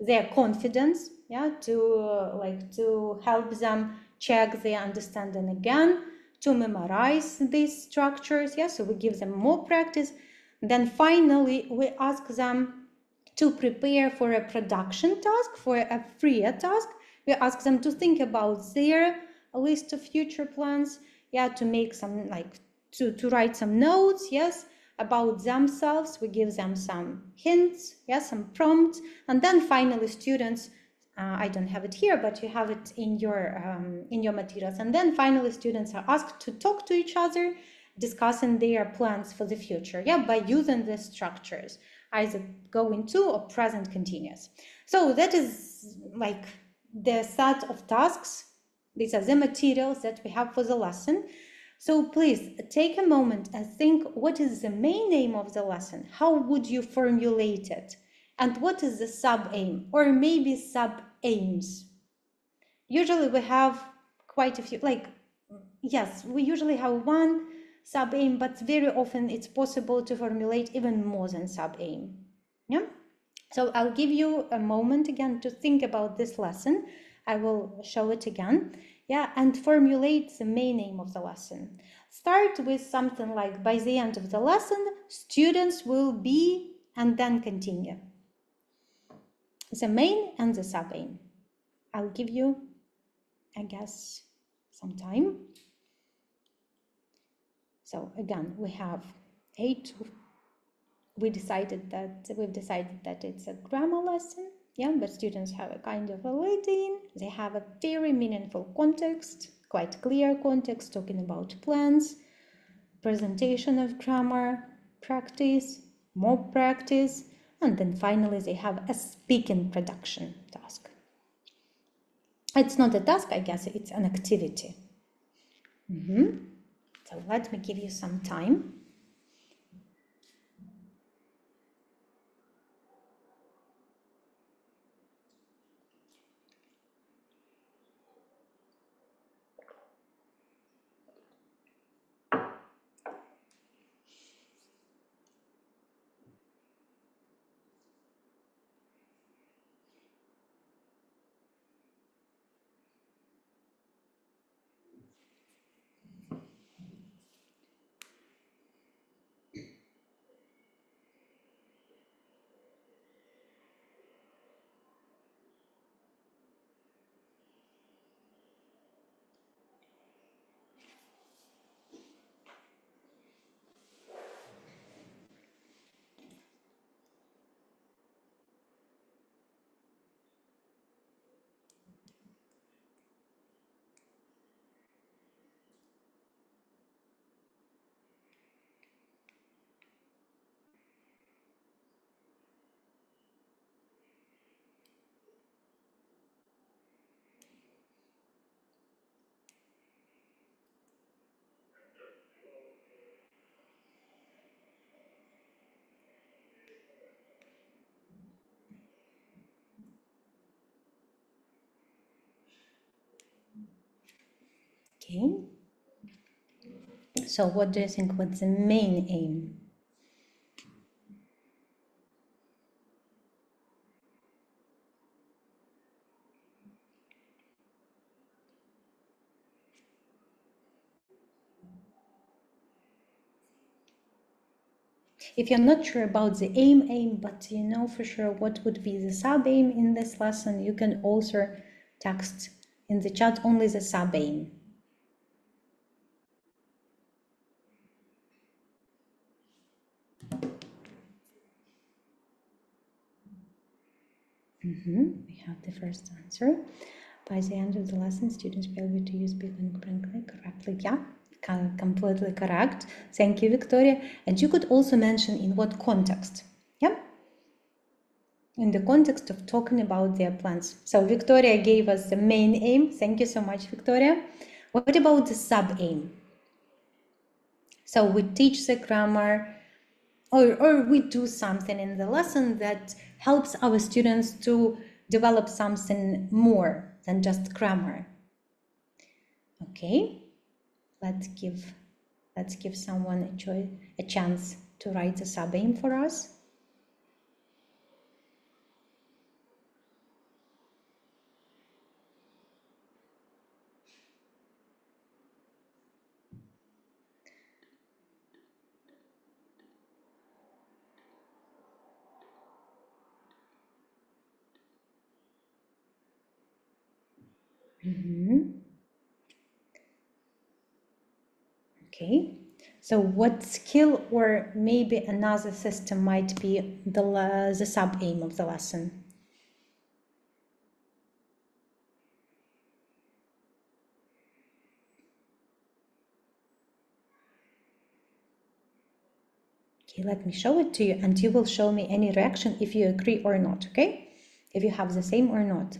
their confidence, yeah, to help them check their understanding again, to memorize these structures, yeah, so we give them more practice. Then finally, we ask them to prepare for a production task, for a freer task. We ask them to think about their list of future plans, yeah, to make some, like, to write some notes, yes, about themselves. We give them some hints, yes, some prompts, and then finally students, I don't have it here, but you have it in your materials. And then finally students are asked to talk to each other, discussing their plans for the future, yeah, by using the structures, either going to or present continuous. So that is like the set of tasks. These are the materials that we have for the lesson. So please take a moment and think, what is the main aim of the lesson? How would you formulate it? And what is the sub-aim, or maybe sub-aims? Usually we have quite a few, like, yes, we usually have one sub-aim, but very often it's possible to formulate even more than sub-aim. Yeah. So I'll give you a moment again to think about this lesson. I will show it again. Yeah, and formulate the main aim of the lesson. Start with something like, by the end of the lesson, students will be, and then continue. The main and the sub-aim. I'll give you, I guess, some time. So again, we have 8. We've decided that it's a grammar lesson. Yeah, but students have a kind of a lead-in. They have a very meaningful context, quite clear context, talking about plans, presentation of grammar, practice, mock practice, and then finally they have a speaking production task. It's not a task, I guess, it's an activity. So let me give you some time. Okay. So what do you think was the main aim? If you're not sure about the aim, but you know for sure what would be the sub-aim in this lesson, you can also text in the chat only the sub-aim. We have the first answer. By the end of the lesson, students will be able to use speaking correctly. Yeah, completely correct. Thank you, Victoria. And you could also mention in what context. Yeah, in the context of talking about their plans. So Victoria gave us the main aim. Thank you so much, Victoria. What about the sub-aim? So we teach the grammar, or we do something in the lesson that helps our students to develop something more than just grammar. Okay, let's give someone a chance to write the sub-aim for us. Okay, so what skill or maybe another system might be the sub-aim of the lesson? Okay, let me show it to you and you will show me any reaction if you agree or not, okay? If you have the same or not.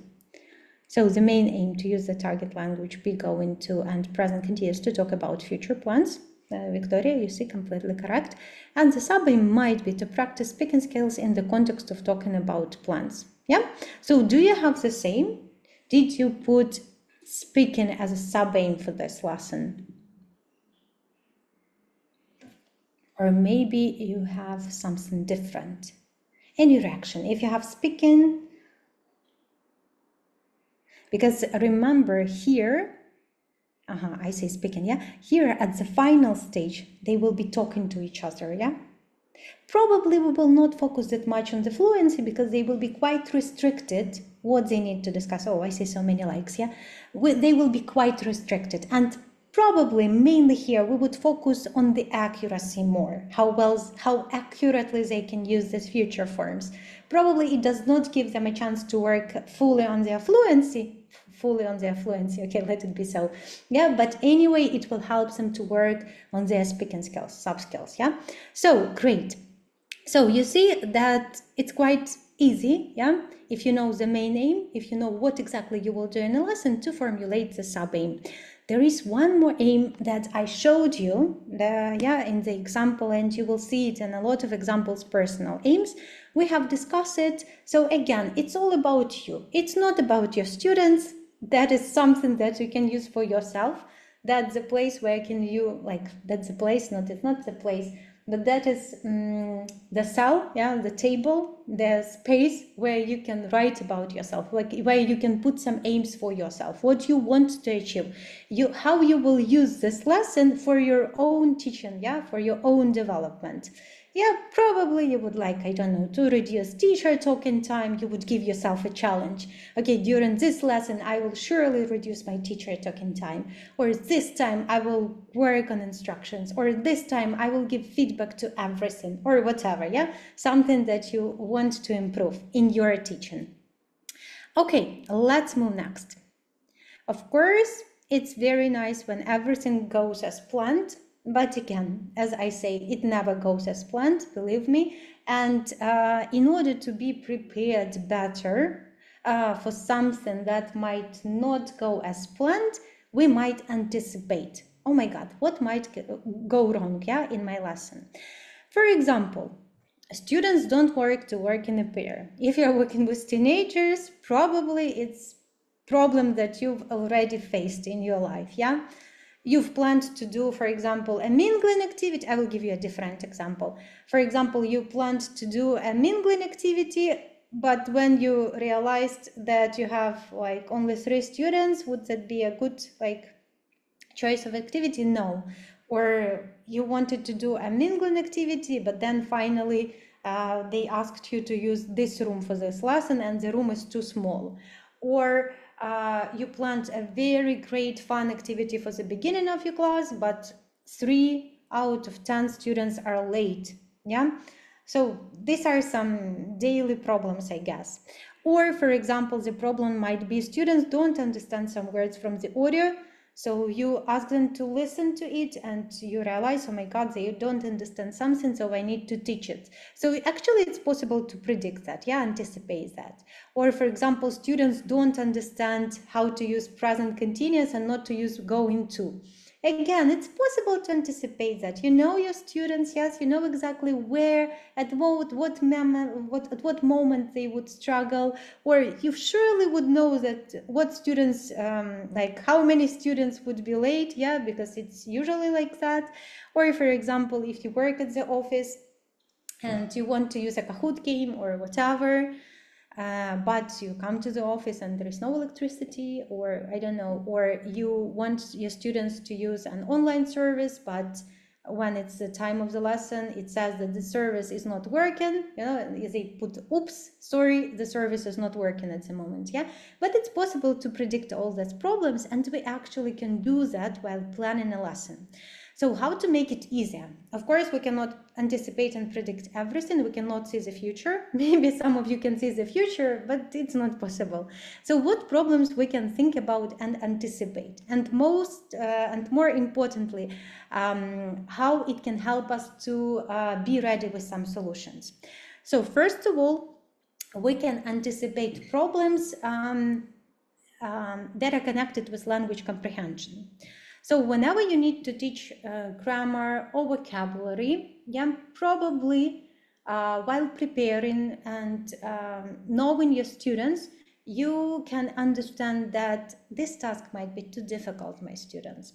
So the main aim to use the target language be going to and present continuous to talk about future plans. Victoria, you see, completely correct. And the sub-aim might be to practice speaking skills in the context of talking about plans. Yeah. So do you have the same? Did you put speaking as a sub-aim for this lesson? Or maybe you have something different. Any reaction? If you have speaking, Because remember here, I say speaking, yeah, here at the final stage, they will be talking to each other, yeah. Probably we will not focus that much on the fluency because they will be quite restricted what they need to discuss. Oh, I see so many likes, yeah. They will be quite restricted, and probably mainly here we would focus on the accuracy more, how accurately they can use these future forms. Probably it does not give them a chance to work fully on their fluency, okay, let it be so, yeah, but anyway it will help them to work on their speaking skills, soft skills, yeah. So great. So you see that it's quite easy, yeah, if you know the main aim, if you know what exactly you will do in a lesson, to formulate the sub-aim. There is one more aim that I showed you in the example, and you will see it in a lot of examples, personal aims. We have discussed it. So again, it's all about you. It's not about your students. That is something that you can use for yourself. That's the place where that's the place, it's not the place, but that is the cell, yeah, the table, the space where you can write about yourself, where you can put some aims for yourself, what you want to achieve, how you will use this lesson for your own teaching, yeah, for your own development. Yeah, probably you would like, I don't know, to reduce teacher talking time. You would give yourself a challenge. Okay, during this lesson, I will surely reduce my teacher talking time. Or this time I will work on instructions. Or this time I will give feedback to everything, or whatever, yeah? Something that you want to improve in your teaching. Okay, let's move next. Of course, it's very nice when everything goes as planned. But again, as I say, it never goes as planned, believe me. And in order to be prepared better for something that might not go as planned, we might anticipate, oh my God, what might go wrong, yeah, in my lesson. For example, students don't work in a pair. If you're working with teenagers, probably it's problem that you've already faced in your life, yeah? You've planned to do, for example, a mingling activity. I will give you a different example. For example, you planned to do a mingling activity, but when you realized that you have like only 3 students, would that be a good choice of activity? No. Or you wanted to do a mingling activity, but then finally they asked you to use this room for this lesson and the room is too small. Or you planned a very great fun activity for the beginning of your class, but 3 out of 10 students are late, yeah? So these are some daily problems, I guess. Or for example, the problem might be students don't understand some words from the audio, so you ask them to listen to it and you realize, oh my God, they don't understand something, so I need to teach it. So actually it's possible to predict that, yeah, anticipate that. Or for example, students don't understand how to use present continuous and not to use going to. Again, it's possible to anticipate that. You know your students, yes, you know exactly where, at what moment they would struggle, or you surely would know that what students, how many students would be late, yeah, because it's usually like that. Or for example, if you work at the office and you want to use a Kahoot game or whatever, but you come to the office and there is no electricity, or I don't know, or you want your students to use an online service, but when it's the time of the lesson, it says that the service is not working, you know, they put, oops, sorry, the service is not working at the moment, yeah? But it's possible to predict all these problems, and we actually can do that while planning a lesson. So how to make it easier? Of course, we cannot anticipate and predict everything. We cannot see the future. Maybe some of you can see the future, but it's not possible. So what problems we can think about and anticipate? And more importantly, how it can help us to be ready with some solutions. So first of all, we can anticipate problems that are connected with language comprehension. So whenever you need to teach grammar or vocabulary, yeah, probably while preparing and knowing your students, you can understand that this task might be too difficult, my students.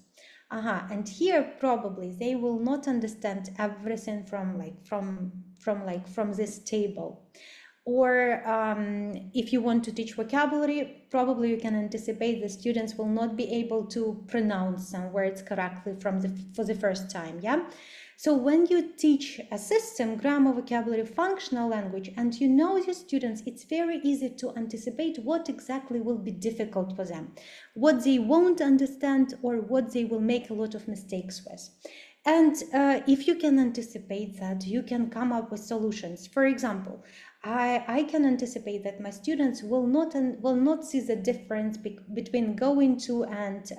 And here probably they will not understand everything from this table. Or if you want to teach vocabulary, probably you can anticipate the students will not be able to pronounce some words correctly for the first time, yeah? So when you teach a system, grammar, vocabulary, functional language, and you know your students, it's very easy to anticipate what exactly will be difficult for them, what they won't understand, or what they will make a lot of mistakes with. And if you can anticipate that, you can come up with solutions. For example, I can anticipate that my students will not see the difference between going to and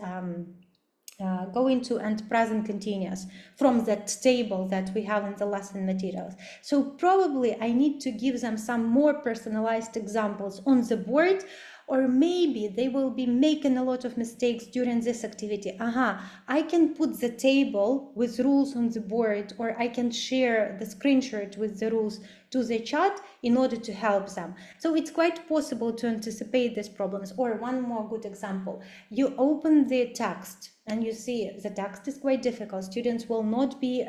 present continuous from that table that we have in the lesson materials. So probably I need to give them some more personalized examples on the board, or maybe they will be making a lot of mistakes during this activity. I can put the table with rules on the board, or I can share the screenshot with the rules to the chat in order to help them. So it's quite possible to anticipate these problems. Or one more good example, you open the text and you see the text is quite difficult. Students will not be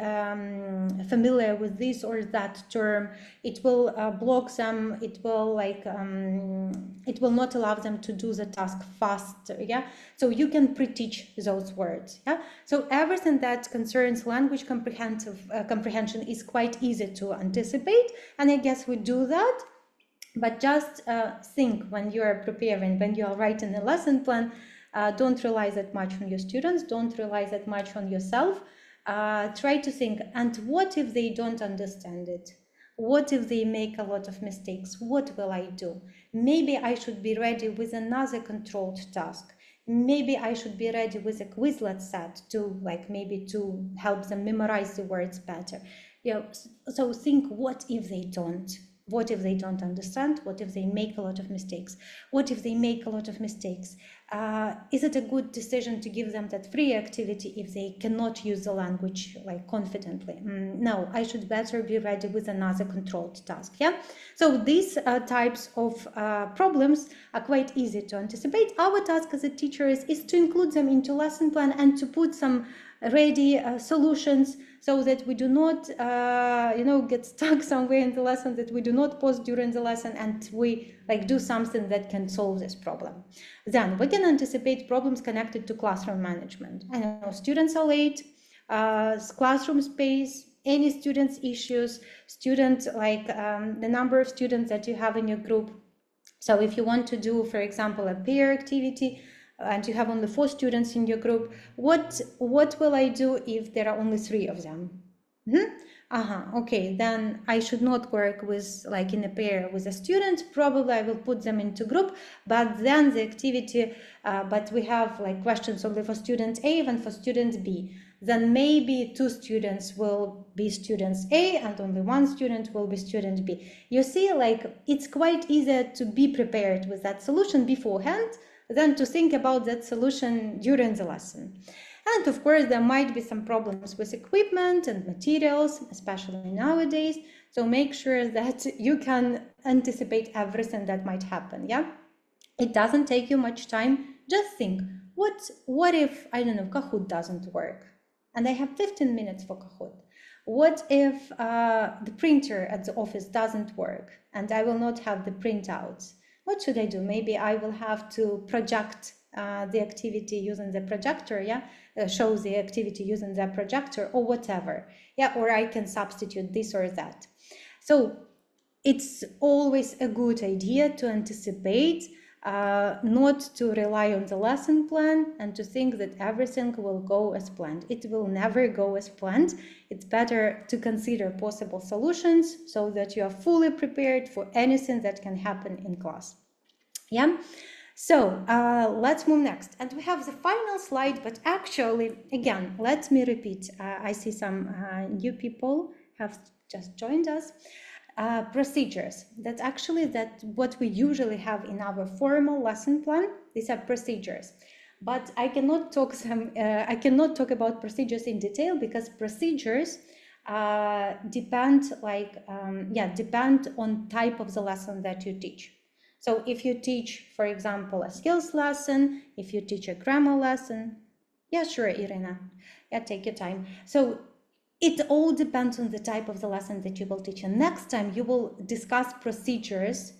familiar with this or that term. It will block them. It will not allow them to do the task faster. Yeah. So you can pre-teach those words. Yeah. So everything that concerns language comprehension is quite easy to anticipate, and I guess we do that. But just think when you are preparing, when you are writing a lesson plan. Don't rely that much on your students, don't rely that much on yourself. Try to think, and what if they don't understand it? What if they make a lot of mistakes? What will I do? Maybe I should be ready with another controlled task. Maybe I should be ready with a Quizlet set to maybe to help them memorize the words better. So think, what if they don't? What if they don't understand? What if they make a lot of mistakes? What if they make a lot of mistakes? Is it a good decision to give them that free activity if they cannot use the language confidently? No, I should better be ready with another controlled task. Yeah. So these types of problems are quite easy to anticipate. Our task as a teachers is to include them into lesson plan and to put some ready solutions so that we do not get stuck somewhere in the lesson, that we do not pause during the lesson, and we do something that can solve this problem. Then we can anticipate problems connected to classroom management. I know students are late, classroom space, any students issues, the number of students that you have in your group. So if you want to do, for example, a peer activity, and you have only 4 students in your group, what will I do if there are only 3 of them? Okay, then I should not work with in a pair with a student. Probably I will put them into group, but then the activity, but we have questions only for student A and for student B. Then maybe 2 students will be students A and only 1 student will be student B. You see, it's quite easy to be prepared with that solution beforehand than to think about that solution during the lesson. And of course, there might be some problems with equipment and materials, especially nowadays. So make sure that you can anticipate everything that might happen. Yeah, it doesn't take you much time. Just think, what if, I don't know, Kahoot doesn't work and I have 15 minutes for Kahoot? What if the printer at the office doesn't work and I will not have the printouts? What should I do? Maybe I will have to project the activity using the projector, yeah, show the activity using the projector or whatever, yeah, or I can substitute this or that. So it's always a good idea to anticipate, not to rely on the lesson plan and to think that everything will go as planned. It will never go as planned. It's better to consider possible solutions so that you are fully prepared for anything that can happen in class. Yeah. So let's move next. And we have the final slide, but actually, again, let me repeat. I see some new people have just joined us. Procedures. That's actually what we usually have in our formal lesson plan. These are procedures. But I cannot talk about procedures in detail because procedures depend on type of the lesson that you teach. So if you teach, for example, a skills lesson, if you teach a grammar lesson, yeah, sure, Irina, yeah, take your time. So It all depends on the type of the lesson that you will teach. And next time you will discuss procedures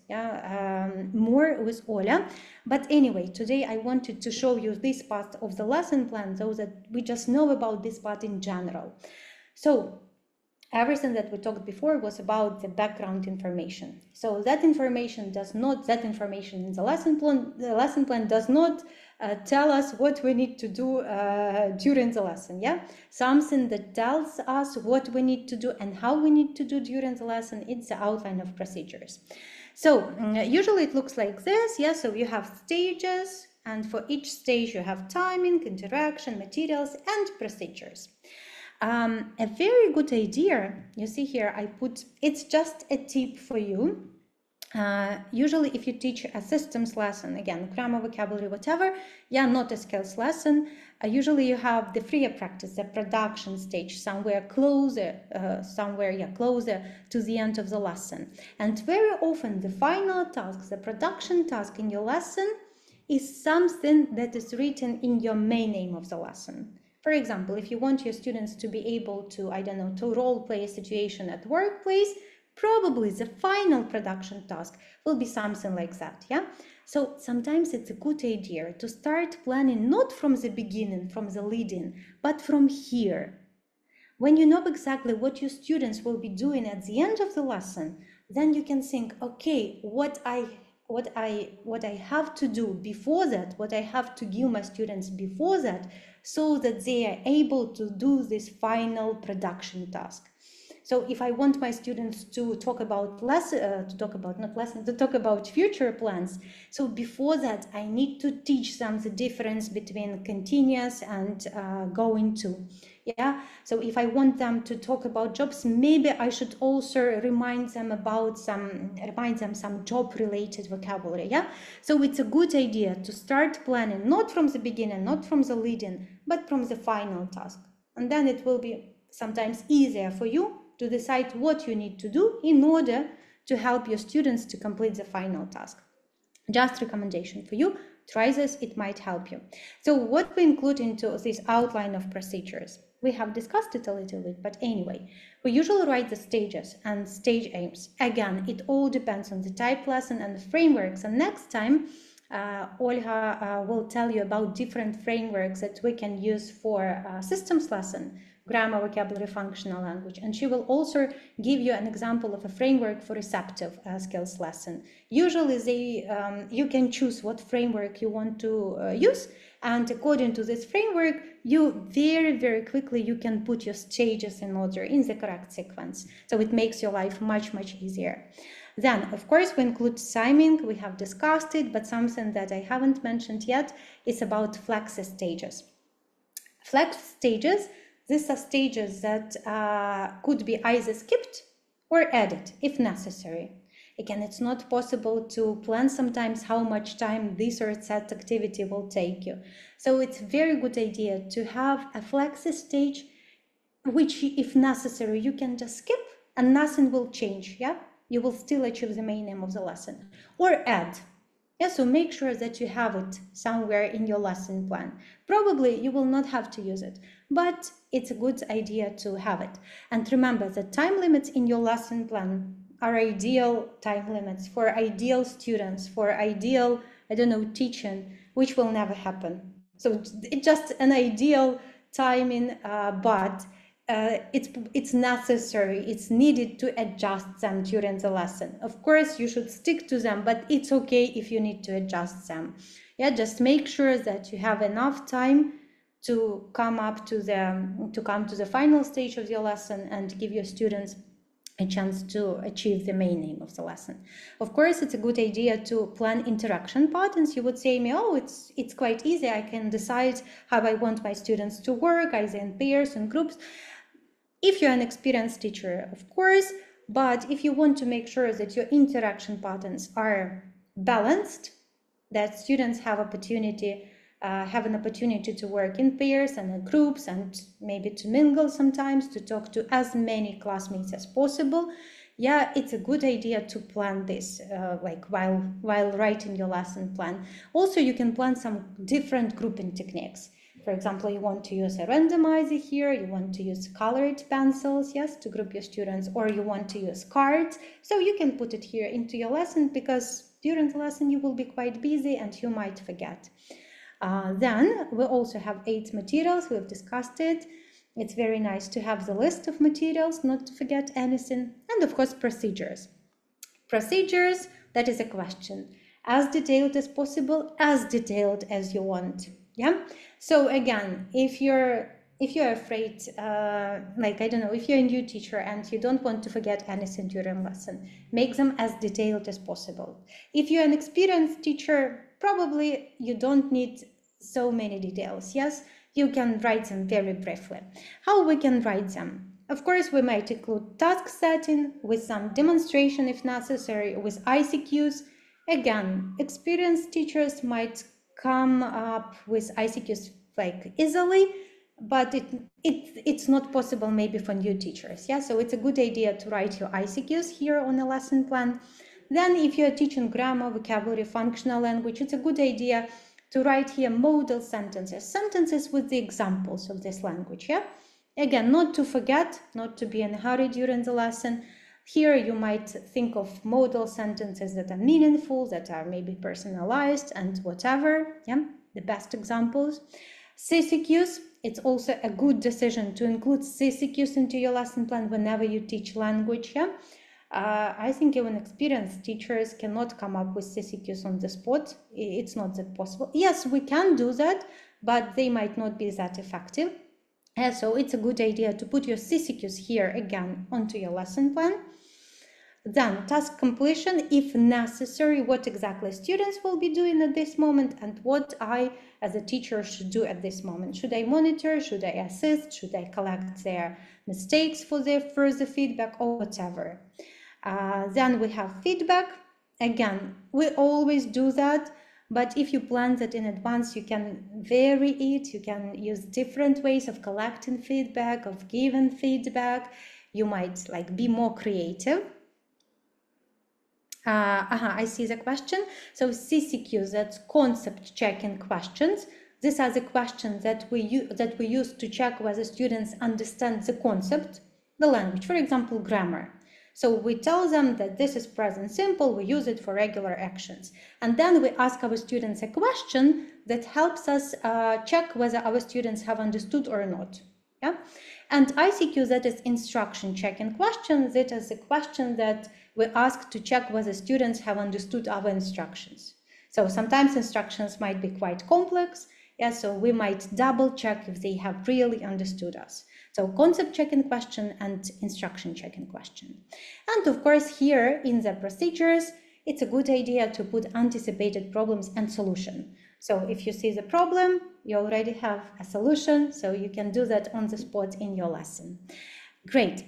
more with Ola. But anyway, today I wanted to show you this part of the lesson plan so that we just know about this part in general. So everything that we talked before was about the background information. So that information in the lesson plan does not tell us what we need to do during the lesson. Yeah, something that tells us what we need to do and how we need to do during the lesson. It's the outline of procedures. So usually it looks like this. Yeah, so you have stages, and for each stage you have timing, interaction, materials, and procedures. A very good idea, you see here, it's just a tip for you. Usually if you teach a systems lesson, again, grammar, vocabulary, whatever, yeah, not a skills lesson, usually you have the freer practice, the production stage, somewhere closer to the end of the lesson. And very often the final task, the production task in your lesson is something that is written in your main name of the lesson. For example, if you want your students to be able to, I don't know, to role play a situation at workplace, probably the final production task will be something like that, yeah? So sometimes it's a good idea to start planning not from the beginning, from the lead-in, but from here. When you know exactly what your students will be doing at the end of the lesson, then you can think, okay, what I have to do before that, what I have to give my students before that, so that they are able to do this final production task. So if I want my students to talk about future plans, so before that I need to teach them the difference between continuous and going to. Yeah, so if I want them to talk about jobs, maybe I should also remind them some job related vocabulary. Yeah, so it's a good idea to start planning not from the beginning, not from the lead-in, but from the final task, and then it will be sometimes easier for you to decide what you need to do in order to help your students to complete the final task. Just recommendation for you, try this, it might help you. So what we include into this outline of procedures? We have discussed it a little bit, but anyway, we usually write the stages and stage aims. Again, it all depends on the type lesson and the frameworks, and next time Olga will tell you about different frameworks that we can use for systems lesson, grammar, vocabulary, functional language, and she will also give you an example of a framework for receptive skills lesson. Usually you can choose what framework you want to use, and according to this framework, you very quickly you can put your stages in order in the correct sequence. So it makes your life much easier. Then, of course, we include timing. We have discussed it, but something that I haven't mentioned yet is about flex stages. Flex stages, these are stages that could be either skipped or added if necessary. Again, it's not possible to plan sometimes how much time this or that activity will take you. So it's a very good idea to have a flex stage, which if necessary, you can just skip and nothing will change, yeah? You will still achieve the main aim of the lesson. Or add. Yeah, so make sure that you have it somewhere in your lesson plan. Probably you will not have to use it, but it's a good idea to have it. And remember that time limits in your lesson plan are ideal time limits for ideal students, for ideal, I don't know, teaching, which will never happen. So it's just an ideal timing, but it's necessary, it's needed to adjust them during the lesson. Of course, you should stick to them, but it's okay if you need to adjust them. Yeah, just make sure that you have enough time to come to the final stage of your lesson and give your students a chance to achieve the main aim of the lesson. Of course, it's a good idea to plan interaction patterns. You would say me, oh, it's quite easy. I can decide how I want my students to work, either in pairs and groups. If you're an experienced teacher, of course, but if you want to make sure that your interaction patterns are balanced, that students have an opportunity to work in pairs and in groups and maybe to mingle sometimes, to talk to as many classmates as possible, yeah, it's a good idea to plan this like while writing your lesson plan. Also, you can plan some different grouping techniques. For example, you want to use a randomizer here, you want to use colored pencils, yes, to group your students, or you want to use cards. So you can put it here into your lesson, because during the lesson you will be quite busy and you might forget. Then we also have 8 materials, we've discussed it. It's very nice to have the list of materials, not to forget anything. And of course, procedures. Procedures, that is a question. As detailed as possible, as detailed as you want. Yeah. So again, if you're afraid, like, I don't know, if you're a new teacher and you don't want to forget anything during lesson, make them as detailed as possible. If you're an experienced teacher, probably you don't need so many details. Yes, you can write them very briefly. How we can write them? Of course, we might include task setting with some demonstration if necessary, with ICQs. Again, experienced teachers might come up with ICQs like easily, but it's not possible maybe for new teachers. Yeah, so it's a good idea to write your ICQs here on a lesson plan. Then if you're teaching grammar, vocabulary, functional language, it's a good idea to write here modal sentences with the examples of this language. Yeah, again, not to forget, not to be in a hurry during the lesson. Here you might think of modal sentences that are meaningful, that are maybe personalized and whatever. Yeah, the best examples. CCQs, it's also a good decision to include CCQs into your lesson plan whenever you teach language. Yeah, I think even experienced teachers cannot come up with CCQs on the spot. It's not that possible. Yes, we can do that, but they might not be that effective. So it's a good idea to put your CCQs here again onto your lesson plan. Then task completion, if necessary, what exactly students will be doing at this moment and what I as a teacher should do at this moment. Should I monitor? Should I assist? Should I collect their mistakes for their further feedback or whatever? Then we have feedback. Again, we always do that, but if you plan that in advance, you can vary it. You can use different ways of collecting feedback, of giving feedback. You might like be more creative. I see the question. So CCQs, that's concept checking questions. These are the questions that we use to check whether students understand the concept, the language, for example, grammar. So we tell them that this is present simple, we use it for regular actions. And then we ask our students a question that helps us check whether our students have understood or not. Yeah? And ICQ, that is instruction checking questions. That is a question that we ask to check whether students have understood our instructions. So sometimes instructions might be quite complex. Yeah, so we might double check if they have really understood us. So concept checking question and instruction checking question. And of course, here in the procedures, it's a good idea to put anticipated problems and solution. So if you see the problem, you already have a solution, so you can do that on the spot in your lesson. Great.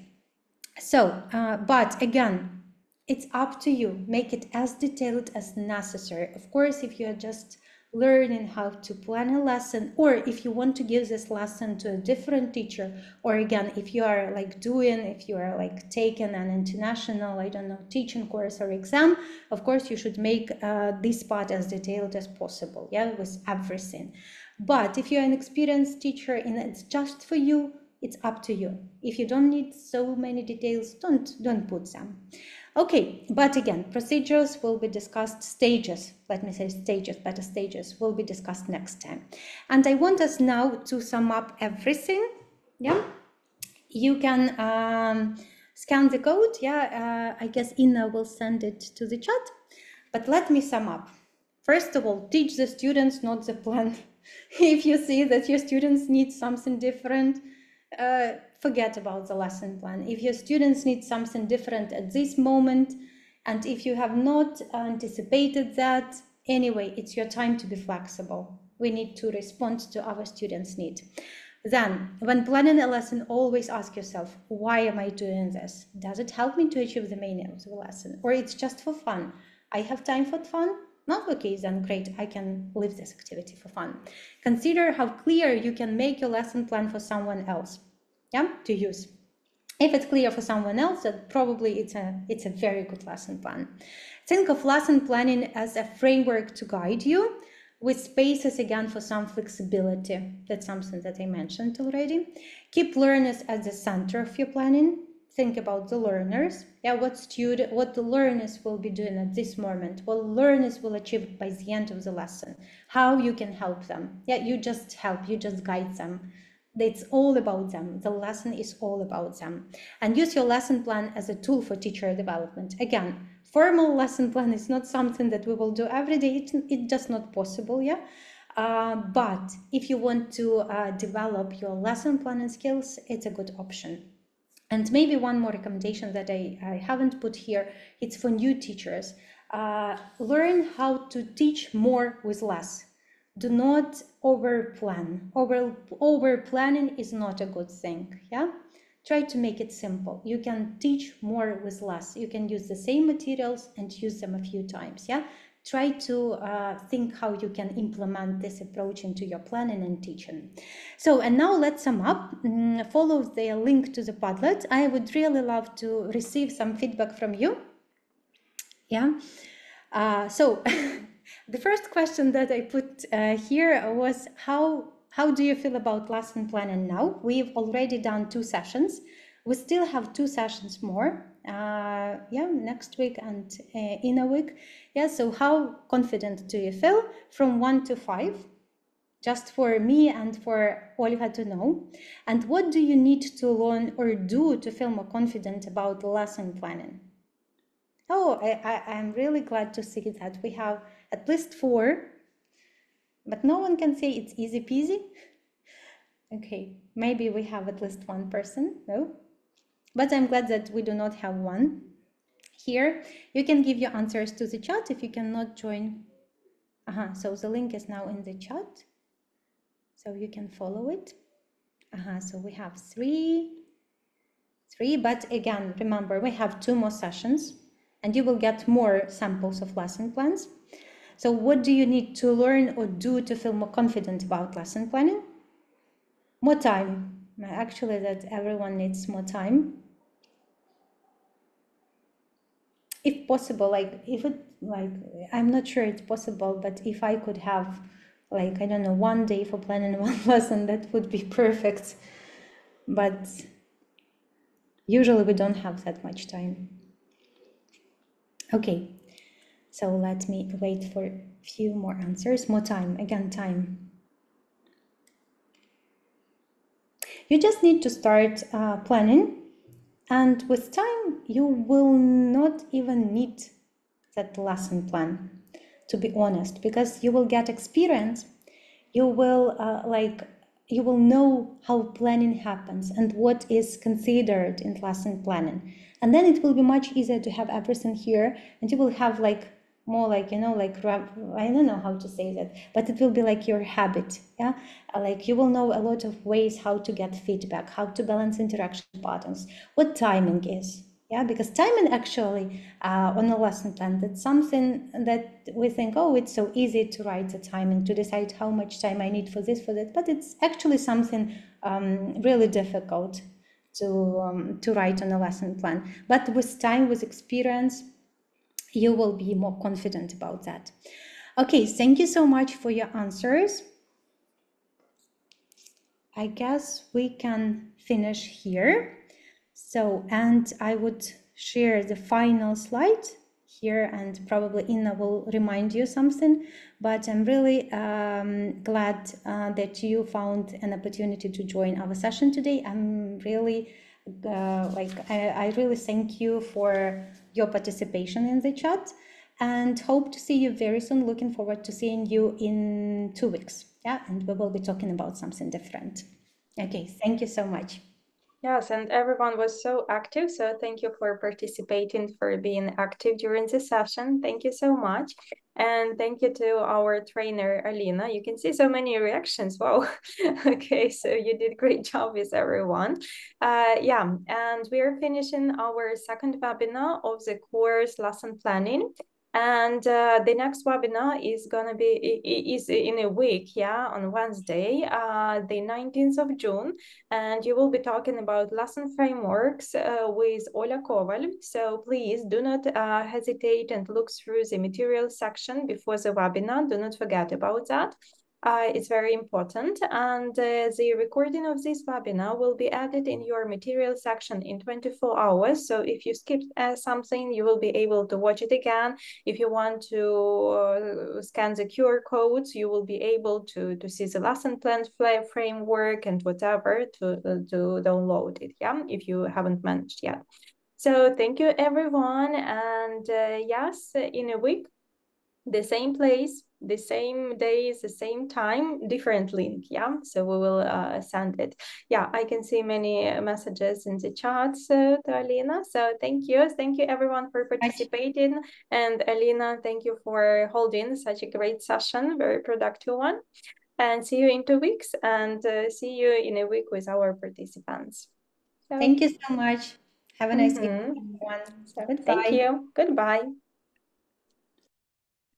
So, but again, it's up to you. Make it as detailed as necessary. Of course, if you're just learning how to plan a lesson, or if you want to give this lesson to a different teacher, or again, if you are like taking an international, I don't know, teaching course or exam, of course you should make this part as detailed as possible, yeah, with everything. But if you're an experienced teacher and it's just for you, it's up to you. If you don't need so many details, don't put them. Okay, but again, procedures will be discussed, stages, let me say stages, better stages, will be discussed next time. And I want us now to sum up everything. Yeah, you can scan the code. Yeah, I guess Inna will send it to the chat. But let me sum up. First of all, teach the students, not the plan. If you see that your students need something different, forget about the lesson plan. If your students need something different at this moment, and if you have not anticipated that, anyway, it's your time to be flexible. We need to respond to our students' need. Then, when planning a lesson, always ask yourself, why am I doing this? Does it help me to achieve the meaning of the lesson? Or it's just for fun? I have time for fun? No? Okay, then great, I can leave this activity for fun. Consider how clear you can make your lesson plan for someone else, yeah, to use. If it's clear for someone else, then probably it's a very good lesson plan. Think of lesson planning as a framework to guide you. with spaces again for some flexibility. That's something that I mentioned already. Keep learners at the center of your planning. Think about the learners. Yeah, what the learners will be doing at this moment, what learners will achieve by the end of the lesson, how you can help them. Yeah, you just help, you just guide them. It's all about them. The lesson is all about them. And use your lesson plan as a tool for teacher development. Again, formal lesson plan is not something that we will do every day. It's just not possible, yeah? But if you want to develop your lesson planning skills, it's a good option. And maybe one more recommendation that I haven't put here, it's for new teachers. Learn how to teach more with less. Do not over-plan. Over-planning is not a good thing, yeah? Try to make it simple. You can teach more with less. You can use the same materials and use them a few times, yeah? Try to think how you can implement this approach into your planning and teaching. So, and now let's sum up. Follow the link to the Padlet. I would really love to receive some feedback from you. Yeah. So the first question that I put here was how do you feel about lesson planning now? We've already done 2 sessions. We still have 2 sessions more. Yeah, next week and in a week. Yeah, so how confident do you feel from 1 to 5? Just for me and for Olga to know. And what do you need to learn or do to feel more confident about lesson planning? Oh, I'm really glad to see that we have at least 4, but no one can say it's easy peasy. Okay, maybe we have at least 1 person, no? But I'm glad that we do not have 1 here. You can give your answers to the chat if you cannot join. So the link is now in the chat, so you can follow it. So we have 3, but again, remember, we have 2 more sessions and you will get more samples of lesson plans. So what do you need to learn or do to feel more confident about lesson planning? More time. Actually, that everyone needs more time. If possible, I'm not sure it's possible, but if I could have, I don't know, 1 day for planning 1 lesson, that would be perfect. But usually we don't have that much time. Okay, so let me wait for a few more answers. More time, again, time. You just need to start planning, and with time, you will not even need that lesson plan, to be honest, because you will get experience. You will you will know how planning happens and what is considered in lesson planning, and then it will be much easier to have everything here, and you will have more I don't know how to say that, but it will be like your habit, yeah? You will know a lot of ways how to get feedback, how to balance interaction patterns, what timing is, yeah? Because timing actually on a lesson plan, that's something that we think, oh, it's so easy to write the timing, to decide how much time I need for this, for that, but it's actually something really difficult to write on a lesson plan. But with time, with experience, you will be more confident about that. Okay, thank you so much for your answers. I guess we can finish here. So, and I would share the final slide here, and probably Inna will remind you something, but I'm really glad that you found an opportunity to join our session today. I'm really I really thank you for your participation in the chat, and hope to see you very soon. Looking forward to seeing you in 2 weeks. Yeah, and we will be talking about something different. Okay, thank you so much. Yes, and everyone was so active, so thank you for participating, for being active during the session. Thank you so much. And thank you to our trainer, Alina. You can see so many reactions. Wow. Okay, so you did great job with everyone. Yeah, and we are finishing our second webinar of the course lesson planning. And the next webinar is gonna be is in a week, yeah, on Wednesday, the 19th of June, and you will be talking about lesson frameworks with Ola Koval. So please do not hesitate and look through the material section before the webinar. Do not forget about that. It's very important, and the recording of this webinar will be added in your material section in 24 hours. So if you skipped something, you will be able to watch it again. If you want to scan the QR codes, you will be able to see the lesson plan framework and whatever to download it, yeah, if you haven't managed yet. So thank you, everyone, and yes, in a week, the same place, the same days, the same time, different link, yeah? So we will send it. Yeah, I can see many messages in the chat to Alina. So thank you. Thank you everyone for participating. And Alina, thank you for holding such a great session, very productive one. And see you in 2 weeks, and see you in a week with our participants. So, thank you so much. Have a nice evening, everyone. So, Goodbye. thank you. Goodbye.